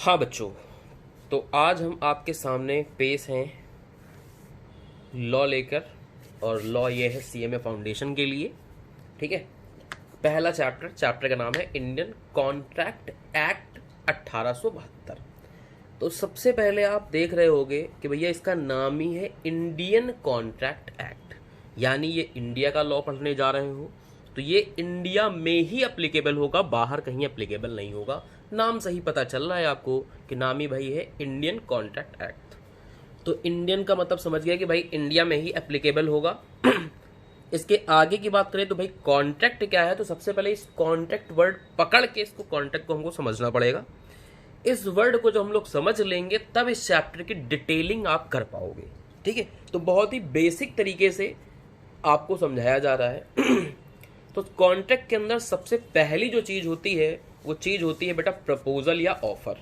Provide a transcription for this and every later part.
हाँ बच्चों, तो आज हम आपके सामने पेश हैं लॉ लेकर। और लॉ ये है सीएमए फाउंडेशन के लिए। ठीक है, पहला चैप्टर का नाम है इंडियन कॉन्ट्रैक्ट एक्ट 1872। तो सबसे पहले आप देख रहे होंगे कि भैया इसका नाम ही है इंडियन कॉन्ट्रैक्ट एक्ट, यानी ये इंडिया का लॉ पढ़ने जा रहे हो तो ये इंडिया में ही अप्लीकेबल होगा, बाहर कहीं अप्लीकेबल नहीं होगा। नाम सही पता चल रहा है आपको कि नाम ही भाई है इंडियन कॉन्ट्रैक्ट एक्ट। तो इंडियन का मतलब समझ गया कि भाई इंडिया में ही एप्लीकेबल होगा। इसके आगे की बात करें तो भाई कॉन्ट्रैक्ट क्या है, तो सबसे पहले इस कॉन्ट्रैक्ट वर्ड पकड़ के इसको कॉन्ट्रैक्ट को हमको समझना पड़ेगा। इस वर्ड को जो हम लोग समझ लेंगे तब इस चैप्टर की डिटेलिंग आप कर पाओगे। ठीक है, तो बहुत ही बेसिक तरीके से आपको समझाया जा रहा है। तो कॉन्ट्रैक्ट के अंदर सबसे पहली जो चीज होती है वो चीज होती है बेटा प्रपोजल या ऑफर।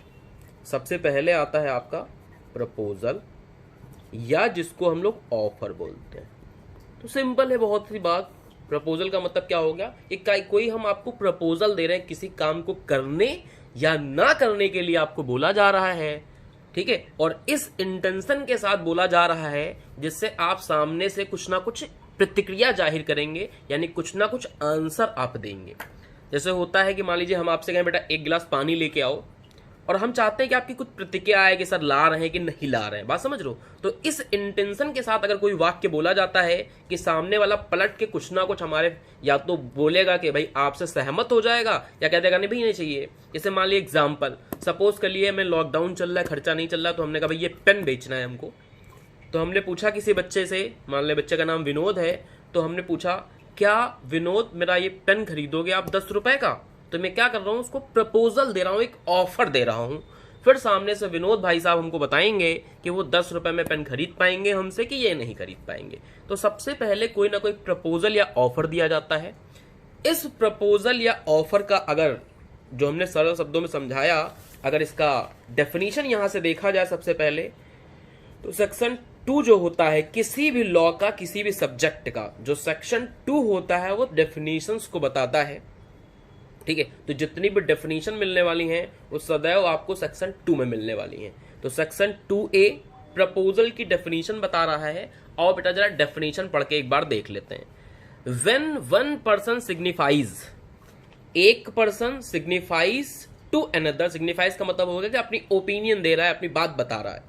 सबसे पहले आता है आपका प्रपोजल या जिसको हम लोग ऑफर बोलते हैं। तो सिंपल है बहुत सी बात। प्रपोजल का मतलब क्या हो गया, एक कोई हम आपको प्रपोजल दे रहे हैं, किसी काम को करने या ना करने के लिए आपको बोला जा रहा है। ठीक है, और इस इंटेंशन के साथ बोला जा रहा है जिससे आप सामने से कुछ ना कुछ प्रतिक्रिया जाहिर करेंगे, यानी कुछ ना कुछ आंसर आप देंगे। जैसे होता है कि मान लीजिए हम आपसे कहें बेटा एक गिलास पानी लेके आओ, और हम चाहते हैं कि आपकी कुछ प्रतिक्रिया आए कि सर ला रहे हैं कि नहीं ला रहे हैं। बात समझ लो। तो इस इंटेंशन के साथ अगर कोई वाक्य बोला जाता है कि सामने वाला पलट के कुछ ना कुछ हमारे या तो बोलेगा कि भाई आपसे सहमत हो जाएगा या कह देगा नहीं भाई नहीं चाहिए। जैसे मान लीजिए एग्जाम्पल, सपोज कर लिए मैं लॉकडाउन चल रहा है, खर्चा नहीं चल रहा, तो हमने कहा भाई ये पेन बेचना है हमको। तो हमने पूछा किसी बच्चे से, मान ले बच्चे का नाम विनोद है, तो हमने पूछा क्या विनोद मेरा ये पेन खरीदोगे आप 10 रुपए का। तो मैं क्या कर रहा हूं, उसको प्रपोजल दे रहा हूं, एक ऑफर दे रहा हूं। फिर सामने से विनोद भाई साहब हमको बताएंगे कि वो 10 रुपए में पेन खरीद पाएंगे हमसे कि ये नहीं खरीद पाएंगे। तो सबसे पहले कोई ना कोई प्रपोजल या ऑफर दिया जाता है। इस प्रपोजल या ऑफर का अगर जो हमने सरल शब्दों में समझाया, अगर इसका डेफिनेशन यहां से देखा जाए सबसे पहले, तो सेक्शन 2 जो होता है किसी भी लॉ का, किसी भी सब्जेक्ट का, जो सेक्शन 2 होता है वो डेफिनेशंस को बताता है। ठीक है, तो जितनी भी डेफिनेशन मिलने वाली हैं वो सदैव आपको सेक्शन 2 में मिलने वाली हैं। तो सेक्शन 2A प्रपोजल की डेफिनेशन बता रहा है। और बेटा जरा डेफिनेशन पढ़ के एक बार देख लेते हैं। व्हेन वन पर्सन सिग्निफाइज, एक person signifies to another, signifies का मतलब होगा कि अपनी ओपिनियन दे रहा है, अपनी बात बता रहा है।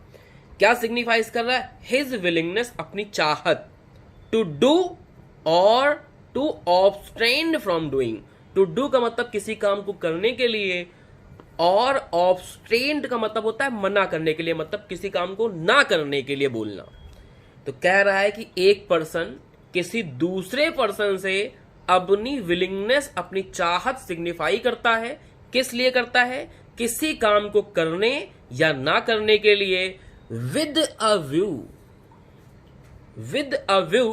क्या सिग्निफाइज कर रहा है, हिज विलिंगनेस, अपनी चाहत, टू डू और to abstain from doing. To do का मतलब किसी काम को करने के लिए, और ऑब्स्ट्रेन्ड का मतलब होता है मना करने के लिए, मतलब किसी काम को ना करने के लिए बोलना। तो कह रहा है कि एक पर्सन किसी दूसरे पर्सन से अपनी विलिंगनेस, अपनी चाहत सिग्निफाई करता है। किस लिए करता है, किसी काम को करने या ना करने के लिए, with a view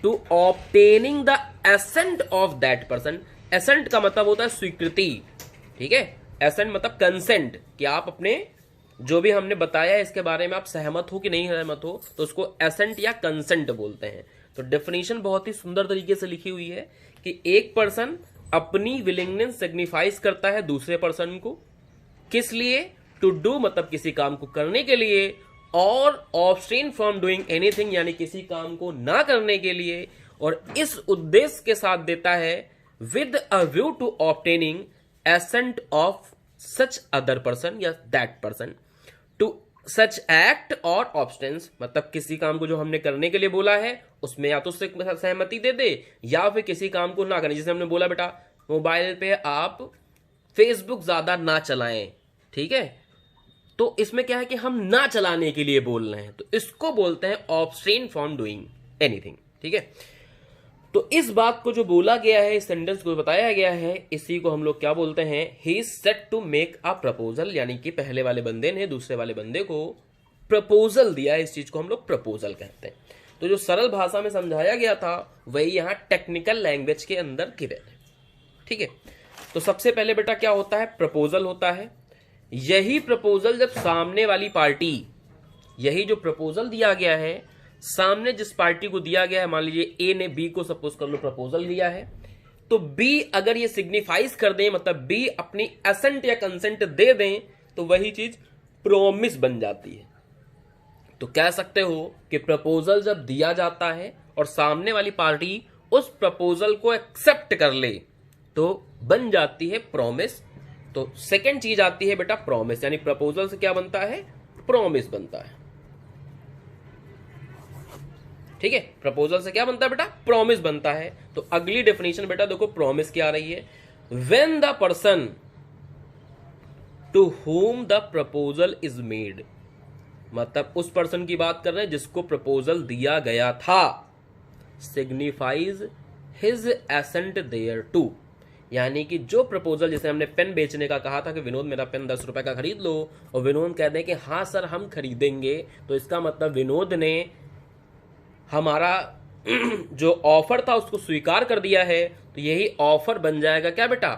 to obtaining the assent of that person। assent का मतलब होता है स्वीकृति। ठीक है, assent मतलब कंसेंट, कि आप अपने जो भी हमने बताया है इसके बारे में आप सहमत हो कि नहीं सहमत हो, तो उसको assent या कंसेंट बोलते हैं। तो डेफिनेशन बहुत ही सुंदर तरीके से लिखी हुई है कि एक पर्सन अपनी विलिंगनेस सिग्निफाइज करता है दूसरे पर्सन को। किस लिए, टू डू मतलब किसी काम को करने के लिए, और ऑब्स्टेन फ्रॉम डूइंग एनीथिंग यानी किसी काम को ना करने के लिए। और इस उद्देश्य के साथ देता है with a view to obtaining assent of such other person या that person to such act और ऑब्स्टेंस, मतलब किसी काम को जो हमने करने के लिए बोला है उसमें या तो सहमति दे दे या फिर किसी काम को ना करने। जैसे हमने बोला बेटा मोबाइल पे आप फेसबुक ज्यादा ना चलाएं, ठीक है, तो इसमें क्या है कि हम ना चलाने के लिए बोल रहे हैं, तो इसको बोलते हैं ऑब्स्ट्रेन फ्रॉम डूइंग एनीथिंग। ठीक है, तो इस बात को जो बोला गया है, इस सेंटेंस को बताया गया है, इसी को हम लोग क्या बोलते हैं, he is set to make a proposal, यानी कि पहले वाले बंदे ने दूसरे वाले बंदे को प्रपोजल दिया है। इस चीज को हम लोग प्रपोजल कहते हैं। तो जो सरल भाषा में समझाया गया था वही यहां टेक्निकल लैंग्वेज के अंदर गिवन है। ठीक है, तो सबसे पहले बेटा क्या होता है, प्रपोजल होता है। यही प्रपोजल जब सामने वाली पार्टी, यही जो प्रपोजल दिया गया है सामने जिस पार्टी को दिया गया है, मान लीजिए ए ने बी को सपोज कर लो प्रपोजल दिया है, तो बी अगर ये सिग्निफाइज कर दें, मतलब बी अपनी एसेंट या कंसेंट दे दें, तो तो वही चीज प्रॉमिस बन जाती है। तो कह सकते हो कि प्रपोजल जब दिया जाता है और सामने वाली पार्टी उस प्रपोजल को एक्सेप्ट कर ले तो बन जाती है प्रॉमिस। तो सेकंड चीज आती है बेटा प्रॉमिस, यानी प्रपोजल से क्या बनता है, प्रॉमिस बनता है। ठीक है, प्रपोजल से क्या बनता है बेटा, प्रॉमिस बनता है। तो अगली डेफिनेशन बेटा देखो प्रॉमिस क्या आ रही है, when the person to whom the proposal is made, मतलब उस पर्सन की बात कर रहे हैं जिसको प्रपोजल दिया गया था, signifies his assent thereto, यानी कि जो प्रपोजल, जैसे हमने पेन बेचने का कहा था कि विनोद मेरा पेन 10 रुपए का खरीद लो, और विनोद कह दें कि हाँ सर हम खरीदेंगे, तो इसका मतलब विनोद ने हमारा जो ऑफर था उसको स्वीकार कर दिया है, तो यही ऑफर बन जाएगा क्या बेटा,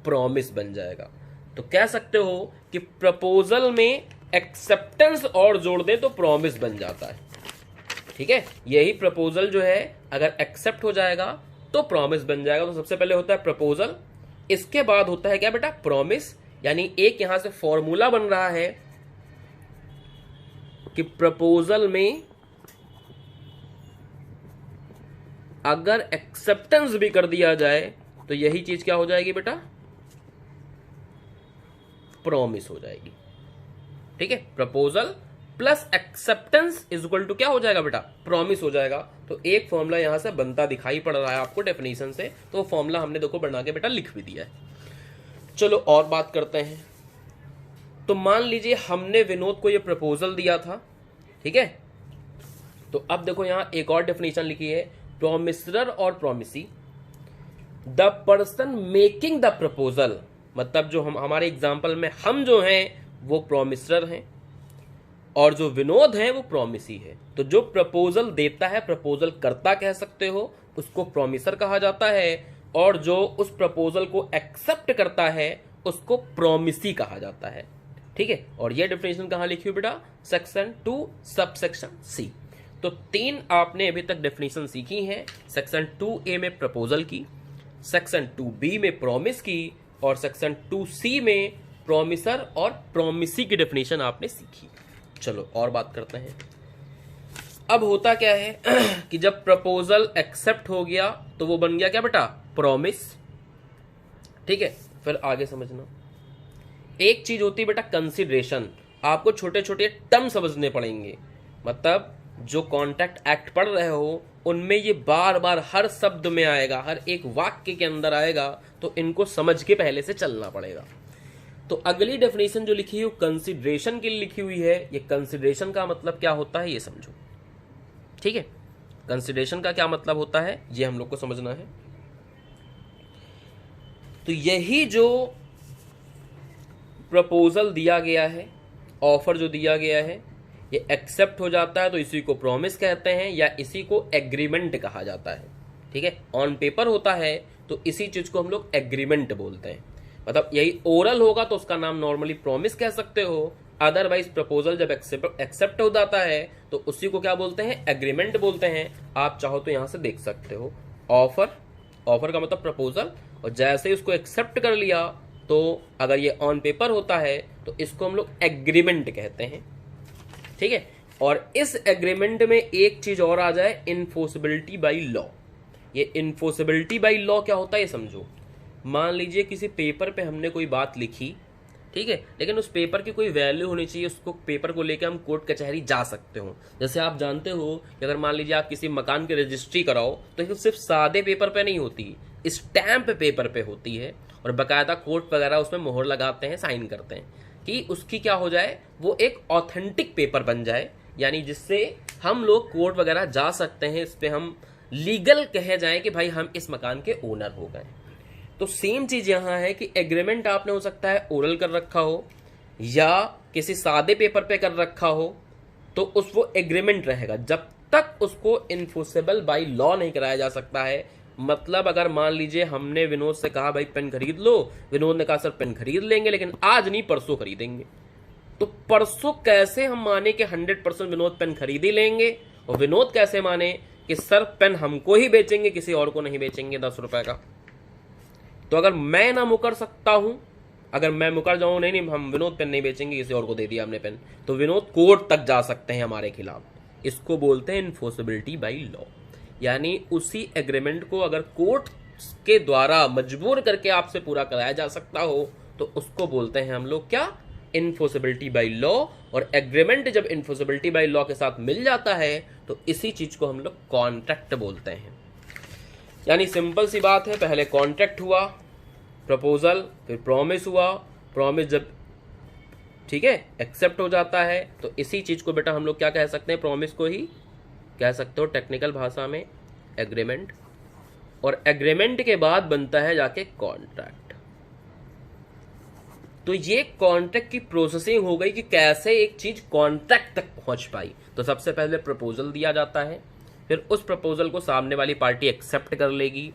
प्रॉमिस बन जाएगा। तो कह सकते हो कि प्रपोजल में एक्सेप्टेंस और जोड़ दे तो प्रॉमिस बन जाता है। ठीक है, यही प्रपोजल जो है अगर एक्सेप्ट हो जाएगा तो प्रॉमिस बन जाएगा। तो सबसे पहले होता है प्रपोजल, इसके बाद होता है क्या बेटा, प्रॉमिस। यानी एक यहां से फॉर्मूला बन रहा है कि प्रपोजल में अगर एक्सेप्टेंस भी कर दिया जाए तो यही चीज क्या हो जाएगी बेटा, प्रॉमिस हो जाएगी। ठीक है, proposal plus acceptance is equal to क्या हो जाएगा बेटा, प्रॉमिस हो जाएगा। तो एक फॉर्मूला यहां से बनता दिखाई पड़ रहा है आपको डेफिनेशन से, तो फॉर्मूला हमने देखो बना के बेटा लिख भी दिया है। चलो और बात करते हैं। तो मान लीजिए हमने विनोद को ये प्रपोजल दिया था, ठीक है, तो अब देखो यहां एक और डेफिनेशन लिखी है, प्रोमिसर और promisee, the person making the proposal, मतलब जो हम हमारे एग्जाम्पल में हम जो हैं वो प्रोमिसर हैं और जो विनोद है वो प्रोमिसी है। तो जो प्रपोजल देता है, प्रपोजल करता कह सकते हो, उसको प्रोमिसर कहा जाता है, और जो उस प्रपोजल को एक्सेप्ट करता है उसको प्रोमिसी कहा जाता है। ठीक है, और ये डेफिनेशन कहां लिखी हुई बेटा, सेक्शन 2 सबसेक्शन सी। तो 3 आपने अभी तक डेफिनेशन सीखी हैं, सेक्शन 2A में प्रपोजल की, सेक्शन 2B में प्रॉमिस की, और सेक्शन 2C में प्रोमिसर और प्रोमिसी की डेफिनेशन आपने सीखी। चलो और बात करते हैं। अब होता क्या है कि जब प्रपोजल एक्सेप्ट हो गया तो वो बन गया क्या बेटा, प्रॉमिस। ठीक है, फिर आगे समझना, एक चीज होती है बेटा कंसिडरेशन, आपको छोटे छोटे टर्म समझने पड़ेंगे। मतलब जो कॉन्ट्रैक्ट एक्ट पढ़ रहे हो उनमें ये बार बार हर शब्द में आएगा, हर एक वाक्य के अंदर आएगा, तो इनको समझ के पहले से चलना पड़ेगा। तो अगली डेफिनेशन जो लिखी है कंसिडरेशन के लिए लिखी हुई है। ये कंसिडरेशन का मतलब क्या होता है ये समझो। ठीक है, कंसिडरेशन का क्या मतलब होता है ये हम लोग को समझना है। तो यही जो प्रपोजल दिया गया है, ऑफर जो दिया गया है, ये एक्सेप्ट हो जाता है तो इसी को प्रॉमिस कहते हैं या इसी को एग्रीमेंट कहा जाता है। ठीक है, ऑन पेपर होता है तो इसी चीज को हम लोग एग्रीमेंट बोलते हैं। मतलब यही ओरल होगा तो उसका नाम नॉर्मली प्रॉमिस कह सकते हो, अदरवाइज प्रपोजल जब एक्सेप्ट हो जाता है तो उसी को क्या बोलते हैं, एग्रीमेंट बोलते हैं। आप चाहो तो यहां से देख सकते हो, ऑफर का मतलब प्रपोजल, और जैसे ही उसको एक्सेप्ट कर लिया तो अगर ये ऑन पेपर होता है तो इसको हम लोग एग्रीमेंट कहते हैं। ठीक है, और इस एग्रीमेंट में एक चीज और आ जाए, इन्फोर्सिबिलिटी बाई लॉ। ये इन्फोर्सिबिलिटी बाई लॉ क्या होता है ये समझो। मान लीजिए किसी पेपर पे हमने कोई बात लिखी, ठीक है, लेकिन उस पेपर की कोई वैल्यू होनी चाहिए, उसको पेपर को लेकर हम कोर्ट कचहरी जा सकते हो। जैसे आप जानते हो कि अगर मान लीजिए आप किसी मकान की रजिस्ट्री कराओ तो सिर्फ सादे पेपर पे नहीं होती, स्टैंप पेपर पे होती है, और बाकायदा कोर्ट वगैरह उसमें मोहर लगाते हैं, साइन करते हैं कि उसकी क्या हो जाए, वो एक ऑथेंटिक पेपर बन जाए, यानी जिससे हम लोग कोर्ट वगैरह जा सकते हैं, इस पे हम लीगल कहे जाए कि भाई हम इस मकान के ओनर हो गए। तो सेम चीज यहां है कि एग्रीमेंट आपने हो सकता है ओरल कर रखा हो या किसी सादे पेपर पे कर रखा हो, तो उस वो एग्रीमेंट रहेगा जब तक उसको इन्फोर्सेबल बाय लॉ नहीं कराया जा सकता है। मतलब अगर मान लीजिए हमने विनोद से कहा भाई पेन खरीद लो, विनोद ने कहा सर पेन खरीद लेंगे लेकिन आज नहीं परसों खरीदेंगे, तो परसों कैसे हम माने कि 100% विनोद पेन खरीद ही लेंगे, और विनोद कैसे माने कि सर पेन हमको ही बेचेंगे, किसी और को नहीं बेचेंगे 10 रुपए का। तो अगर मैं ना मुकर सकता हूं, अगर मैं मुकर जाऊं नहीं नहीं हम विनोद पेन नहीं बेचेंगे, किसी और को दे दिया हमने पेन, तो विनोद कोर्ट तक जा सकते हैं हमारे खिलाफ। इसको बोलते हैं इन्फोर्सेबिलिटी बाई लॉ। यानी उसी एग्रीमेंट को अगर कोर्ट के द्वारा मजबूर करके आपसे पूरा कराया जा सकता हो तो उसको बोलते हैं हम लोग क्या, इन्फोर्सेबिलिटी बाई लॉ। और एग्रीमेंट जब इन्फोर्सेबिलिटी बाई लॉ के साथ मिल जाता है तो इसी चीज को हम लोग कॉन्ट्रैक्ट बोलते हैं। यानी सिंपल सी बात है, पहले कॉन्ट्रैक्ट हुआ, प्रपोजल, फिर प्रॉमिस हुआ, प्रॉमिस जब ठीक है एक्सेप्ट हो जाता है तो इसी चीज को बेटा हम लोग क्या कह सकते हैं, प्रॉमिस को ही कह सकते हो टेक्निकल भाषा में एग्रीमेंट। और एग्रीमेंट के बाद बनता है जाके कॉन्ट्रैक्ट। तो ये कॉन्ट्रैक्ट की प्रोसेसिंग हो गई कि कैसे एक चीज कॉन्ट्रैक्ट तक पहुंच पाई। तो सबसे पहले प्रपोजल दिया जाता है, फिर उस प्रपोजल को सामने वाली पार्टी एक्सेप्ट कर लेगी,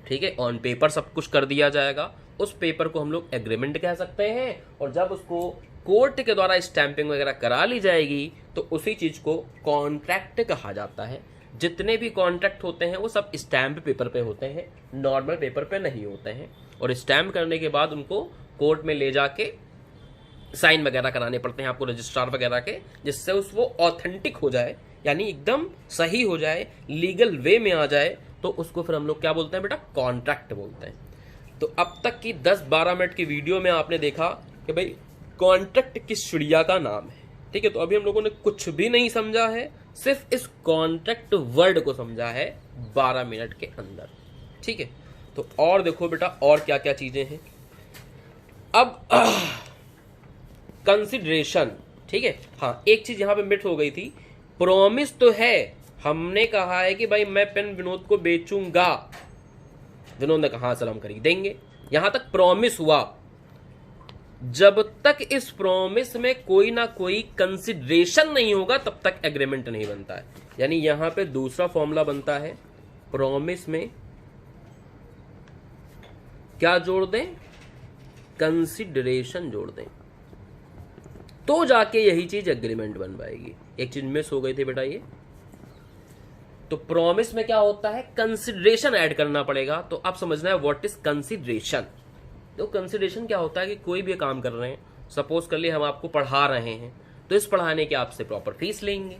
ठीक है, ऑन पेपर सब कुछ कर दिया जाएगा, उस पेपर को हम लोग एग्रीमेंट कह सकते हैं। और जब उसको कोर्ट के द्वारा स्टैंपिंग वगैरह करा ली जाएगी तो उसी चीज को कॉन्ट्रैक्ट कहा जाता है। जितने भी कॉन्ट्रैक्ट होते हैं वो सब स्टैम्प पेपर पे होते हैं, नॉर्मल पेपर पे नहीं होते हैं। और स्टैम्प करने के बाद उनको कोर्ट में ले जाके साइन वगैरह कराने पड़ते हैं आपको रजिस्ट्रार वगैरह के, जिससे उस वो ऑथेंटिक हो जाए, यानी एकदम सही हो जाए, लीगल वे में आ जाए, तो उसको फिर हम लोग क्या बोलते हैं बेटा, कॉन्ट्रैक्ट बोलते हैं। तो अब तक की 10-12 मिनट की वीडियो में आपने देखा कि भाई कॉन्ट्रैक्ट किस चिड़िया का नाम है, ठीक है। तो अभी हम लोगों ने कुछ भी नहीं समझा है, सिर्फ इस कॉन्ट्रैक्ट वर्ड को समझा है 12 मिनट के अंदर, ठीक है। तो और देखो बेटा और क्या क्या चीजें हैं। अब कंसिडरेशन, ठीक है। हाँ एक चीज यहां पे मिट हो गई थी, प्रॉमिस तो है, हमने कहा है कि भाई मैं पेन विनोद को बेचूंगा, विनोद ने कहा सर हम खरीद देंगे, यहां तक प्रॉमिस हुआ। जब तक इस प्रॉमिस में कोई ना कोई कंसिडरेशन नहीं होगा तब तक एग्रीमेंट नहीं बनता है। यानी यहां पे दूसरा फॉर्मूला बनता है, प्रॉमिस में क्या जोड़ दें, कंसिडरेशन जोड़ दें, तो जाके यही चीज एग्रीमेंट बन पाएगी। एक चीज मिस हो गई थी बेटा ये, तो प्रॉमिस में क्या होता है, कंसिडरेशन ऐड करना पड़ेगा। तो आप समझना है व्हाट इज कंसिडरेशन। तो कंसिडरेशन क्या होता है कि कोई भी काम कर रहे हैं, सपोज कर लिए हम आपको पढ़ा रहे हैं, तो इस पढ़ाने के आपसे प्रॉपर फीस लेंगे,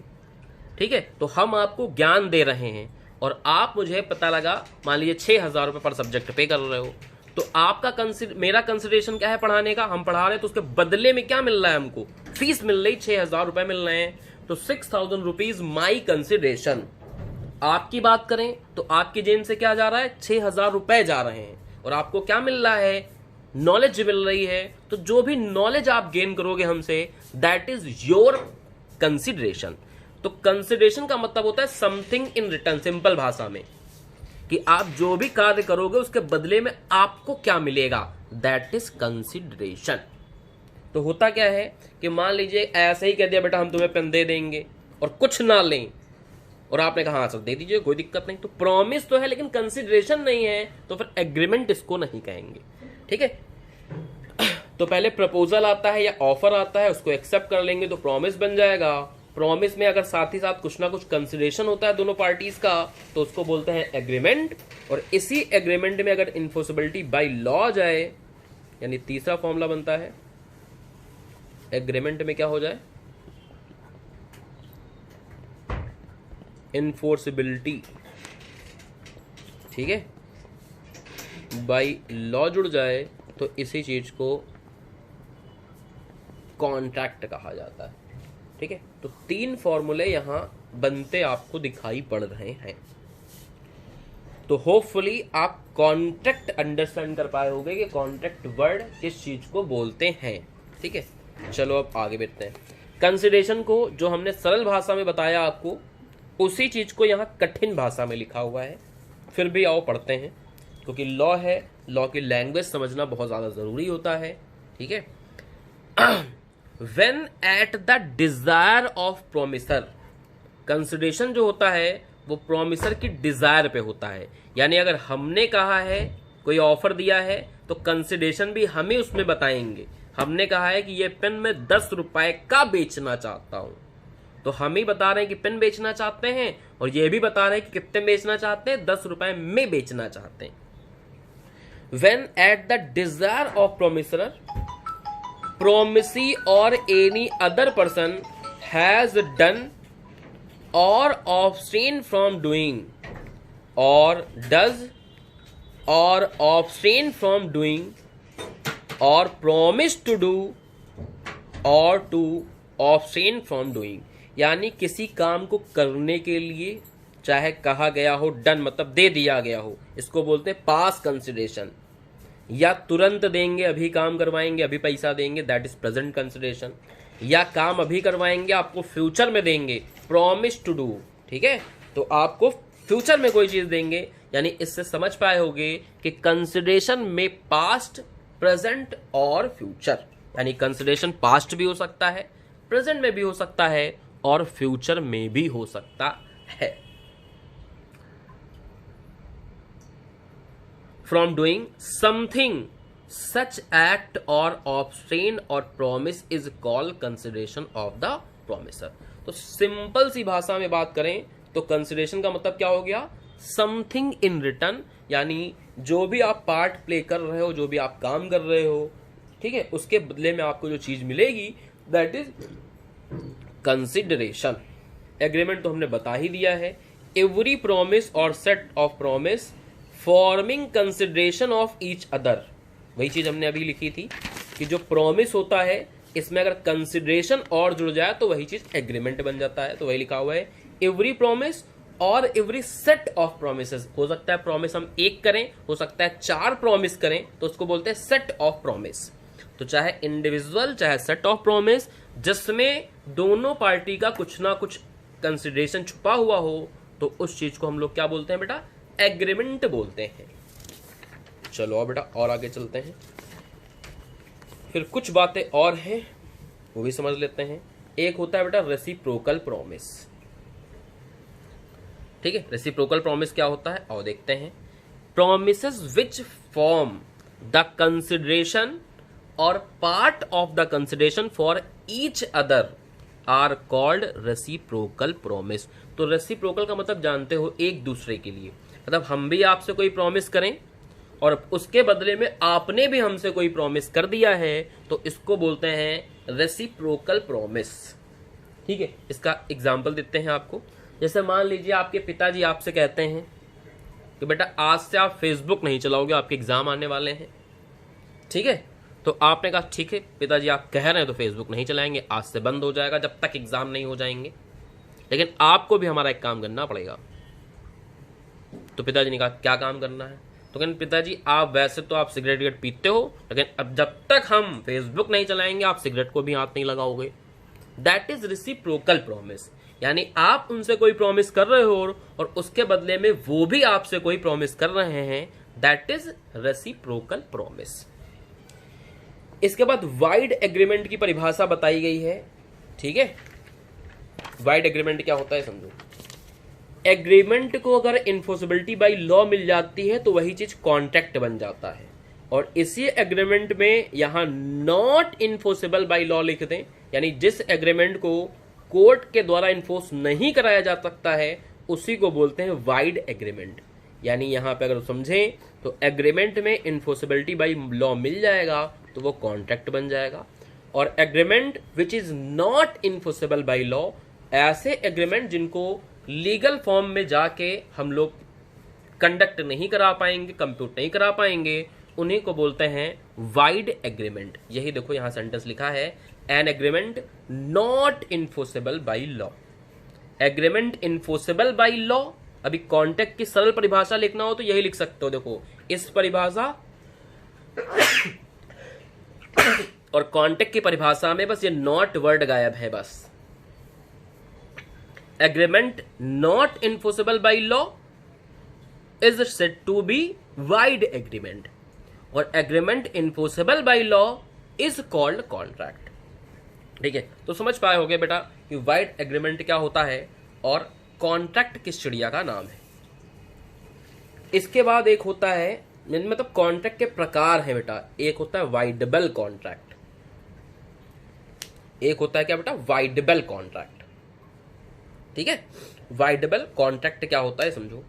ठीक है। तो हम आपको ज्ञान दे रहे हैं और आप मुझे पता लगा मान लीजिए 6,000 रुपए पर सब्जेक्ट पे कर रहे हो, तो आपका मेरा कंसिडरेशन क्या है पढ़ाने का, हम पढ़ा रहे हैं तो उसके बदले में क्या मिल रहा है, हमको फीस मिल रही, 6,000 रुपए मिल रहे हैं। तो 6,000 रुपीज माई कंसिडरेशन। आपकी बात करें तो आपकी जेब से क्या जा रहा है, 6,000 रुपए जा रहे हैं, और आपको क्या मिल रहा है, नॉलेज मिल रही है। तो जो भी नॉलेज आप गेन करोगे हमसे, दैट इज योर कंसिडरेशन। तो कंसिडरेशन का मतलब होता है समथिंग इन रिटर्न, सिंपल भाषा में कि आप जो भी कार्य करोगे उसके बदले में आपको क्या मिलेगा, दैट इज कंसिडरेशन। तो होता क्या है कि मान लीजिए ऐसे ही कह दिया बेटा हम तुम्हें पेन दे देंगे और कुछ ना लें, और आपने कहा हाँ सर दे दीजिए कोई दिक्कत नहीं, तो प्रॉमिस तो है लेकिन कंसिडरेशन नहीं है, तो फिर एग्रीमेंट इसको नहीं कहेंगे, ठीक है। तो पहले प्रपोजल आता है या ऑफर आता है, उसको एक्सेप्ट कर लेंगे तो प्रॉमिस बन जाएगा। प्रॉमिस में अगर साथ ही साथ कुछ ना कुछ कंसिडरेशन होता है दोनों पार्टीज का, तो उसको बोलते हैं एग्रीमेंट। और इसी एग्रीमेंट में अगर इन्फोर्सेबिलिटी बाय लॉ आ जाए, यानी तीसरा फॉर्मूला बनता है, एग्रीमेंट में क्या हो जाए, इन्फोर्सेबिलिटी, ठीक है, बाय लॉ जुड़ जाए तो इसी चीज को कॉन्ट्रैक्ट कहा जाता है, ठीक है। तो 3 फॉर्मूले यहां बनते आपको दिखाई पड़ रहे हैं। तो होपफुली आप कॉन्ट्रैक्ट अंडरस्टैंड कर पाए होंगे कि कॉन्ट्रैक्ट वर्ड किस चीज को बोलते हैं, ठीक है। चलो अब आगे बढ़ते हैं। कंसिडरेशन को जो हमने सरल भाषा में बताया आपको, उसी चीज को यहां कठिन भाषा में लिखा हुआ है। फिर भी आओ पढ़ते हैं, क्योंकि लॉ है, लॉ की लैंग्वेज समझना बहुत ज्यादा जरूरी होता है, ठीक है। When at the desire of promiser, consideration जो होता है वो प्रोमिसर की डिजायर पे होता है। यानी अगर हमने कहा है, कोई ऑफर दिया है, तो कंसिडरेशन भी हम ही उसमें बताएंगे। हमने कहा है कि ये पेन मैं 10 रुपए का बेचना चाहता हूं, तो हम ही बता रहे हैं कि पेन बेचना चाहते हैं, और ये भी बता रहे हैं कि कितने बेचना चाहते हैं, 10 रुपए में बेचना चाहते हैं। When at the desire of promiser, promisee or any other person has done or abstain from doing or does or abstain from doing or promise to do or to abstain from doing, यानी किसी काम को करने के लिए चाहे कहा गया हो, डन मतलब दे दिया गया हो, इसको बोलते हैं पास कंसिडरेशन, या तुरंत देंगे अभी काम करवाएंगे अभी पैसा देंगे, दैट इज प्रेजेंट कंसिडरेशन, या काम अभी करवाएंगे आपको फ्यूचर में देंगे, प्रॉमिस टू डू। ठीक है, तो आपको फ्यूचर में कोई चीज देंगे, यानी इससे समझ पाए होंगे कि कंसिडरेशन में पास्ट, प्रेजेंट और फ्यूचर, यानी कंसिडरेशन पास्ट भी हो सकता है, प्रेजेंट में भी हो सकता है और फ्यूचर में भी हो सकता है। From doing something, such act or abstain or promise is called consideration of the promiser। तो सिंपल सी भाषा में बात करें तो कंसिडरेशन का मतलब क्या हो गया, समथिंग इन रिटर्न, यानी जो भी आप पार्ट प्ले कर रहे हो, जो भी आप काम कर रहे हो, ठीक है, उसके बदले में आपको जो चीज मिलेगी दैट इज कंसिडरेशन। एग्रीमेंट तो हमने बता ही दिया है, एवरी प्रॉमिस और set of promise forming consideration of each other, वही चीज हमने अभी लिखी थी कि जो प्रॉमिस होता है इसमें अगर कंसिडरेशन और जुड़ जाए तो वही चीज एग्रीमेंट बन जाता है। तो वही लिखा हुआ है एवरी प्रॉमिस और एवरी सेट ऑफ प्रोमिसेस। हो सकता है प्रॉमिस हम एक करें, हो सकता है 4 प्रॉमिस करें, तो उसको बोलते हैं सेट ऑफ प्रॉमिस। तो चाहे इंडिविजुअल चाहे सेट ऑफ प्रॉमिस, जिसमें दोनों पार्टी का कुछ ना कुछ कंसिडरेशन छुपा हुआ हो, तो उस चीज को हम लोग क्या बोलते हैं बेटा, एग्रीमेंट बोलते हैं। चलो अब बेटा और आगे चलते हैं, फिर कुछ बातें और हैं वो भी समझ लेते हैं। एक होता है बेटा रेसिप्रोकल प्रॉमिस। ठीक है, रेसिप्रोकल प्रॉमिस क्या होता है और देखते हैं। Promises which form the consideration और part of the consideration for each other are called reciprocal promise. तो रेसिप्रोकल का मतलब जानते हो एक दूसरे के लिए, मतलब हम भी आपसे कोई प्रॉमिस करें और उसके बदले में आपने भी हमसे कोई प्रॉमिस कर दिया है, तो इसको बोलते हैं रेसिप्रोकल प्रॉमिस। ठीक है, इसका एग्जांपल देते हैं आपको। जैसे मान लीजिए आपके पिताजी आपसे कहते हैं कि बेटा आज से आप फेसबुक नहीं चलाओगे, आपके एग्जाम आने वाले हैं। ठीक है, तो आपने कहा ठीक है पिताजी आप कह रहे हैं तो फेसबुक नहीं चलाएंगे, आज से बंद हो जाएगा जब तक एग्जाम नहीं हो जाएंगे, लेकिन आपको भी हमारा एक काम करना पड़ेगा। तो पिताजी ने कहा क्या काम करना है, तो कहते पिताजी आप वैसे तो आप सिगरेट पीते हो, लेकिन अब जब तक हम फेसबुक नहीं चलाएंगे आप सिगरेट को भी हाथ नहीं लगाओगे। दैट इज रेसिप्रोकल प्रॉमिस, यानी आप उनसे कोई प्रॉमिस कर रहे हो और उसके बदले में वो भी आपसे कोई प्रॉमिस कर रहे हैं, दैट इज रेसिप्रोकल प्रॉमिस। इसके बाद वाइड एग्रीमेंट की परिभाषा बताई गई है। ठीक है, वाइड एग्रीमेंट क्या होता है समझो। एग्रीमेंट को अगर इन्फोर्सिबिलिटी बाय लॉ मिल जाती है तो वही चीज कॉन्ट्रैक्ट बन जाता है, और इसी एग्रीमेंट में यहां नॉट इन्फोर्सिबल बाय लॉ लिख दें, यानी जिस एग्रीमेंट को कोर्ट के द्वारा इन्फोर्स नहीं कराया जा सकता है उसी को बोलते हैं वाइड एग्रीमेंट। यानी यहां पे अगर समझें तो एग्रीमेंट में इन्फोर्सिबिलिटी बाय लॉ मिल जाएगा तो वो कॉन्ट्रैक्ट बन जाएगा, और agreement which is not enforceable by law, ऐसे एग्रीमेंट जिनको लीगल फॉर्म में जाके हम लोग कंडक्ट नहीं करा पाएंगे, कंप्यूट नहीं करा पाएंगे, उन्हीं को बोलते हैं वाइड एग्रीमेंट। यही देखो यहां सेंटेंस लिखा है, an agreement not enforceable by law. Agreement enforceable by law, अभी कॉन्ट्रैक्ट की सरल परिभाषा लिखना हो तो यही लिख सकते हो, देखो इस परिभाषा और कॉन्ट्रैक्ट की परिभाषा में बस ये नॉट वर्ड गायब है बस। Agreement not enforceable by law is said to be void agreement, और agreement enforceable by law is called contract. ठीक है, तो समझ पाए होगे बेटा कि वाइड एग्रीमेंट क्या होता है और कॉन्ट्रैक्ट किस चिड़िया का नाम है। इसके बाद एक होता है, मतलब कॉन्ट्रैक्ट के प्रकार है बेटा, एक होता है वाइडेबल कॉन्ट्रैक्ट, एक होता है क्या बेटा, वाइडेबल कॉन्ट्रैक्ट। ठीक है, वाइडेबल कॉन्ट्रैक्ट क्या होता है समझो।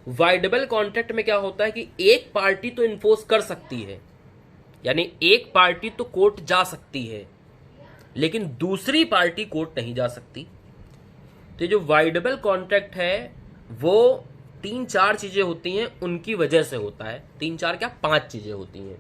वाइडेबल कॉन्ट्रैक्ट में क्या होता है कि एक पार्टी तो इन्फोर्स कर सकती है, यानी एक पार्टी तो कोर्ट जा सकती है लेकिन दूसरी पार्टी कोर्ट नहीं जा सकती। तो ये जो वाइडेबल कॉन्ट्रैक्ट है वो 3-4 चीजें होती हैं, उनकी वजह से होता है। 3-4 क्या 5 चीजें होती हैं।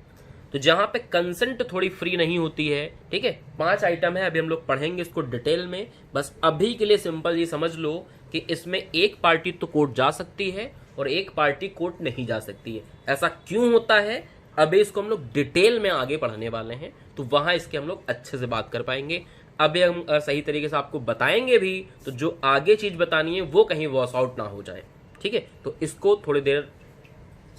तो जहां पे कंसेंट थोड़ी फ्री नहीं होती है, ठीक है, 5 आइटम है, अभी हम लोग पढ़ेंगे इसको डिटेल में। बस अभी के लिए सिंपल ये समझ लो कि इसमें एक पार्टी तो कोर्ट जा सकती है और एक पार्टी कोर्ट नहीं जा सकती है। ऐसा क्यों होता है अभी इसको हम लोग डिटेल में आगे पढ़ने वाले हैं, तो वहां इसके हम लोग अच्छे से बात कर पाएंगे। अभी हम सही तरीके से आपको बताएंगे भी, तो जो आगे चीज बतानी है वो कहीं वॉश आउट ना हो जाए, ठीक है। तो इसको थोड़ी देर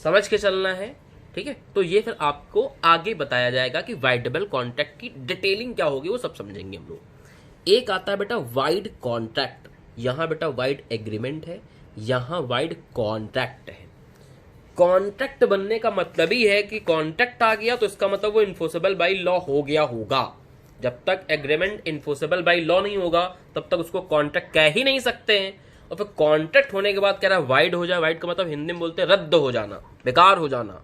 समझ के चलना है, ठीक है। तो ये फिर आपको आगे बताया जाएगा कि वाइडेबल कॉन्ट्रैक्ट की डिटेलिंग क्या होगी, वो सब समझेंगे हम लोग। एक आता है बेटा वाइड कॉन्ट्रैक्ट, यहां बेटा वाइड एग्रीमेंट है, यहां वाइड कॉन्ट्रैक्ट है। कॉन्ट्रैक्ट बनने का मतलब ही है कि कॉन्ट्रैक्ट आ गया तो इसका मतलब वो इन्फोर्सेबल बाय लॉ हो गया होगा। जब तक एग्रीमेंट इन्फोर्सेबल बाय लॉ नहीं होगा तब तक उसको कॉन्ट्रैक्ट कह ही नहीं सकते हैं। और फिर कॉन्ट्रैक्ट होने के बाद कह रहा है वाइड हो जाए, वाइड का मतलब हिंदी में बोलते हैं रद्द हो जाना, बेकार हो जाना।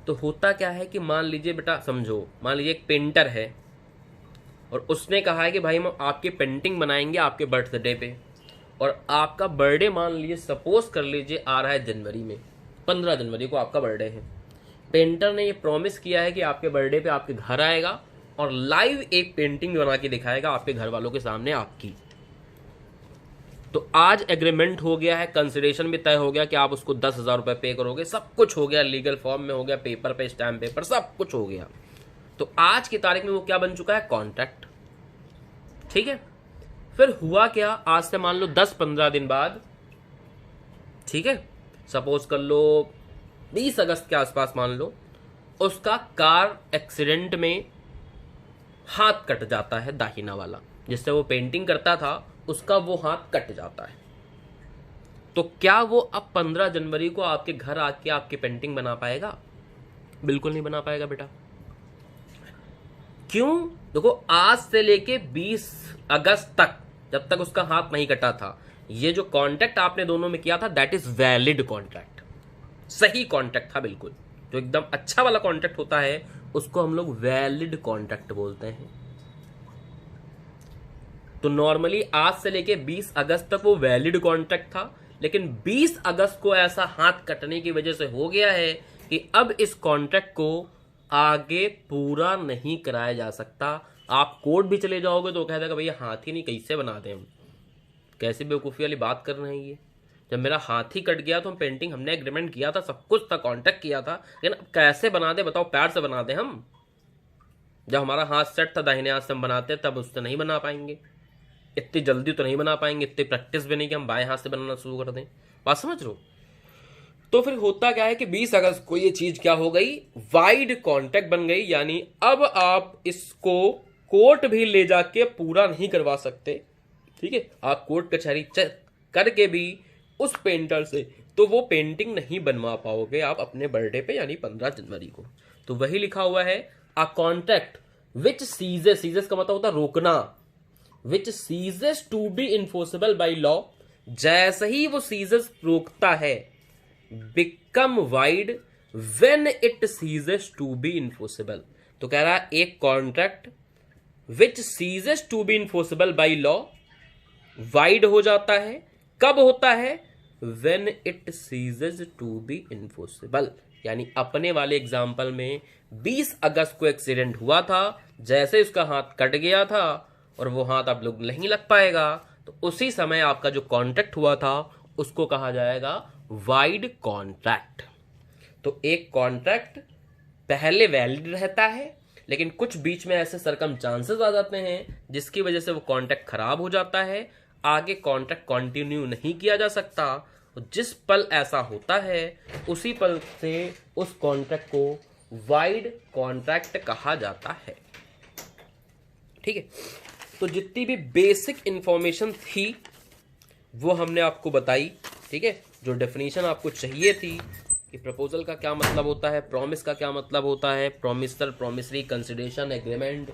तो होता क्या है कि मान लीजिए बेटा, समझो मान लीजिए एक पेंटर है और उसने कहा है कि भाई हम आपकी पेंटिंग बनाएंगे आपके बर्थडे पे, और आपका बर्थडे मान लीजिए सपोज कर लीजिए आ रहा है जनवरी में, 15 जनवरी को आपका बर्थडे है। पेंटर ने ये प्रॉमिस किया है कि आपके बर्थडे पे आपके घर आएगा और लाइव एक पेंटिंग बना के दिखाएगा आपके घर वालों के सामने आपकी। तो आज एग्रीमेंट हो गया है, कंसिडरेशन भी तय हो गया कि आप उसको 10,000 रुपए पे करोगे, सब कुछ हो गया, लीगल फॉर्म में हो गया, पेपर पे स्टैम्प पेपर सब कुछ हो गया। तो आज की तारीख में वो क्या बन चुका है, कॉन्ट्रैक्ट, ठीक है। फिर हुआ क्या, आज से मान लो 10-15 दिन बाद, ठीक है, सपोज कर लो 20 अगस्त के आसपास मान लो, उसका कार एक्सीडेंट में हाथ कट जाता है दाहिना वाला, जिससे वो पेंटिंग करता था उसका वो हाथ कट जाता है। तो क्या वो अब 15 जनवरी को आपके घर आके आपकी पेंटिंग बना पाएगा? बिल्कुल नहीं बना पाएगा बेटा। क्यों? देखो, आज से लेके 20 अगस्त तक, जब तक उसका हाथ नहीं कटा था, ये जो कॉन्ट्रैक्ट आपने दोनों में किया था दैट इज वैलिड कॉन्ट्रैक्ट, सही कॉन्ट्रैक्ट था बिल्कुल। जो एकदम अच्छा वाला कॉन्ट्रैक्ट होता है उसको हम लोग वैलिड कॉन्ट्रैक्ट बोलते हैं। तो नॉर्मली आज से लेके 20 अगस्त तक वो वैलिड कॉन्ट्रैक्ट था, लेकिन 20 अगस्त को ऐसा हाथ कटने की वजह से हो गया है कि अब इस कॉन्ट्रैक्ट को आगे पूरा नहीं कराया जा सकता। आप कोर्ट भी चले जाओगे तो कह देगा भैया हाथ ही नहीं, कैसे बना दें हम, कैसी बेवकूफ़ी वाली बात कर रहे हैं ये। जब मेरा हाथ ही कट गया तो हम पेंटिंग, हमने एग्रीमेंट किया था, सब कुछ था, कॉन्ट्रैक्ट किया था, लेकिन अब कैसे बना दे बताओ, पैर से बना दे हम? जब हमारा हाथ सेट था दाहिने हाथ से हम बनाते तब उससे नहीं बना पाएंगे, इतनी जल्दी तो नहीं बना पाएंगे, इतनी प्रैक्टिस भी नहीं कि हम बाएं हाथ से बनाना शुरू कर दें। बात समझ लो। तो फिर होता क्या है कि 20 अगस्त को ये चीज क्या हो गई, वाइड कॉन्ट्रैक्ट बन गई। यानी अब आप इसको कोर्ट भी ले जाके पूरा नहीं करवा सकते, ठीक है। आप कोर्ट कचहरी करके भी उस पेंटर से तो वो पेंटिंग नहीं बनवा पाओगे आप अपने बर्थडे पे, यानी 15 जनवरी को। तो वही लिखा हुआ है, a contract which ceases, ceases का मतलब होता है रोकना, which ceases to be enforceable by law, जैसे ही वो सीजेस रोकता है, become void when it ceases to be enforceable. तो कह रहा है एक contract which ceases to be enforceable by law void हो जाता है, कब होता है, when it ceases to be enforceable. यानी अपने वाले एग्जाम्पल में 20 अगस्त को एक्सीडेंट हुआ था, जैसे उसका हाथ कट गया था और वो हाथ अब लोग नहीं लग पाएगा, तो उसी समय आपका जो कॉन्ट्रैक्ट हुआ था उसको कहा जाएगा वाइड कॉन्ट्रैक्ट। तो एक कॉन्ट्रैक्ट पहले वैलिड रहता है, लेकिन कुछ बीच में ऐसे सरकमस्टांसेस आ जाते हैं जिसकी वजह से वो कॉन्ट्रैक्ट खराब हो जाता है, आगे कॉन्ट्रैक्ट कंटिन्यू नहीं किया जा सकता। जिस पल ऐसा होता है उसी पल से उस कॉन्ट्रैक्ट को वाइड कॉन्ट्रैक्ट कहा जाता है, ठीक है। तो जितनी भी बेसिक इंफॉर्मेशन थी वो हमने आपको बताई, ठीक है। जो डेफिनेशन आपको चाहिए थी कि प्रपोजल का क्या मतलब होता है, प्रॉमिस का क्या मतलब होता है, promiser, promissory, consideration, agreement,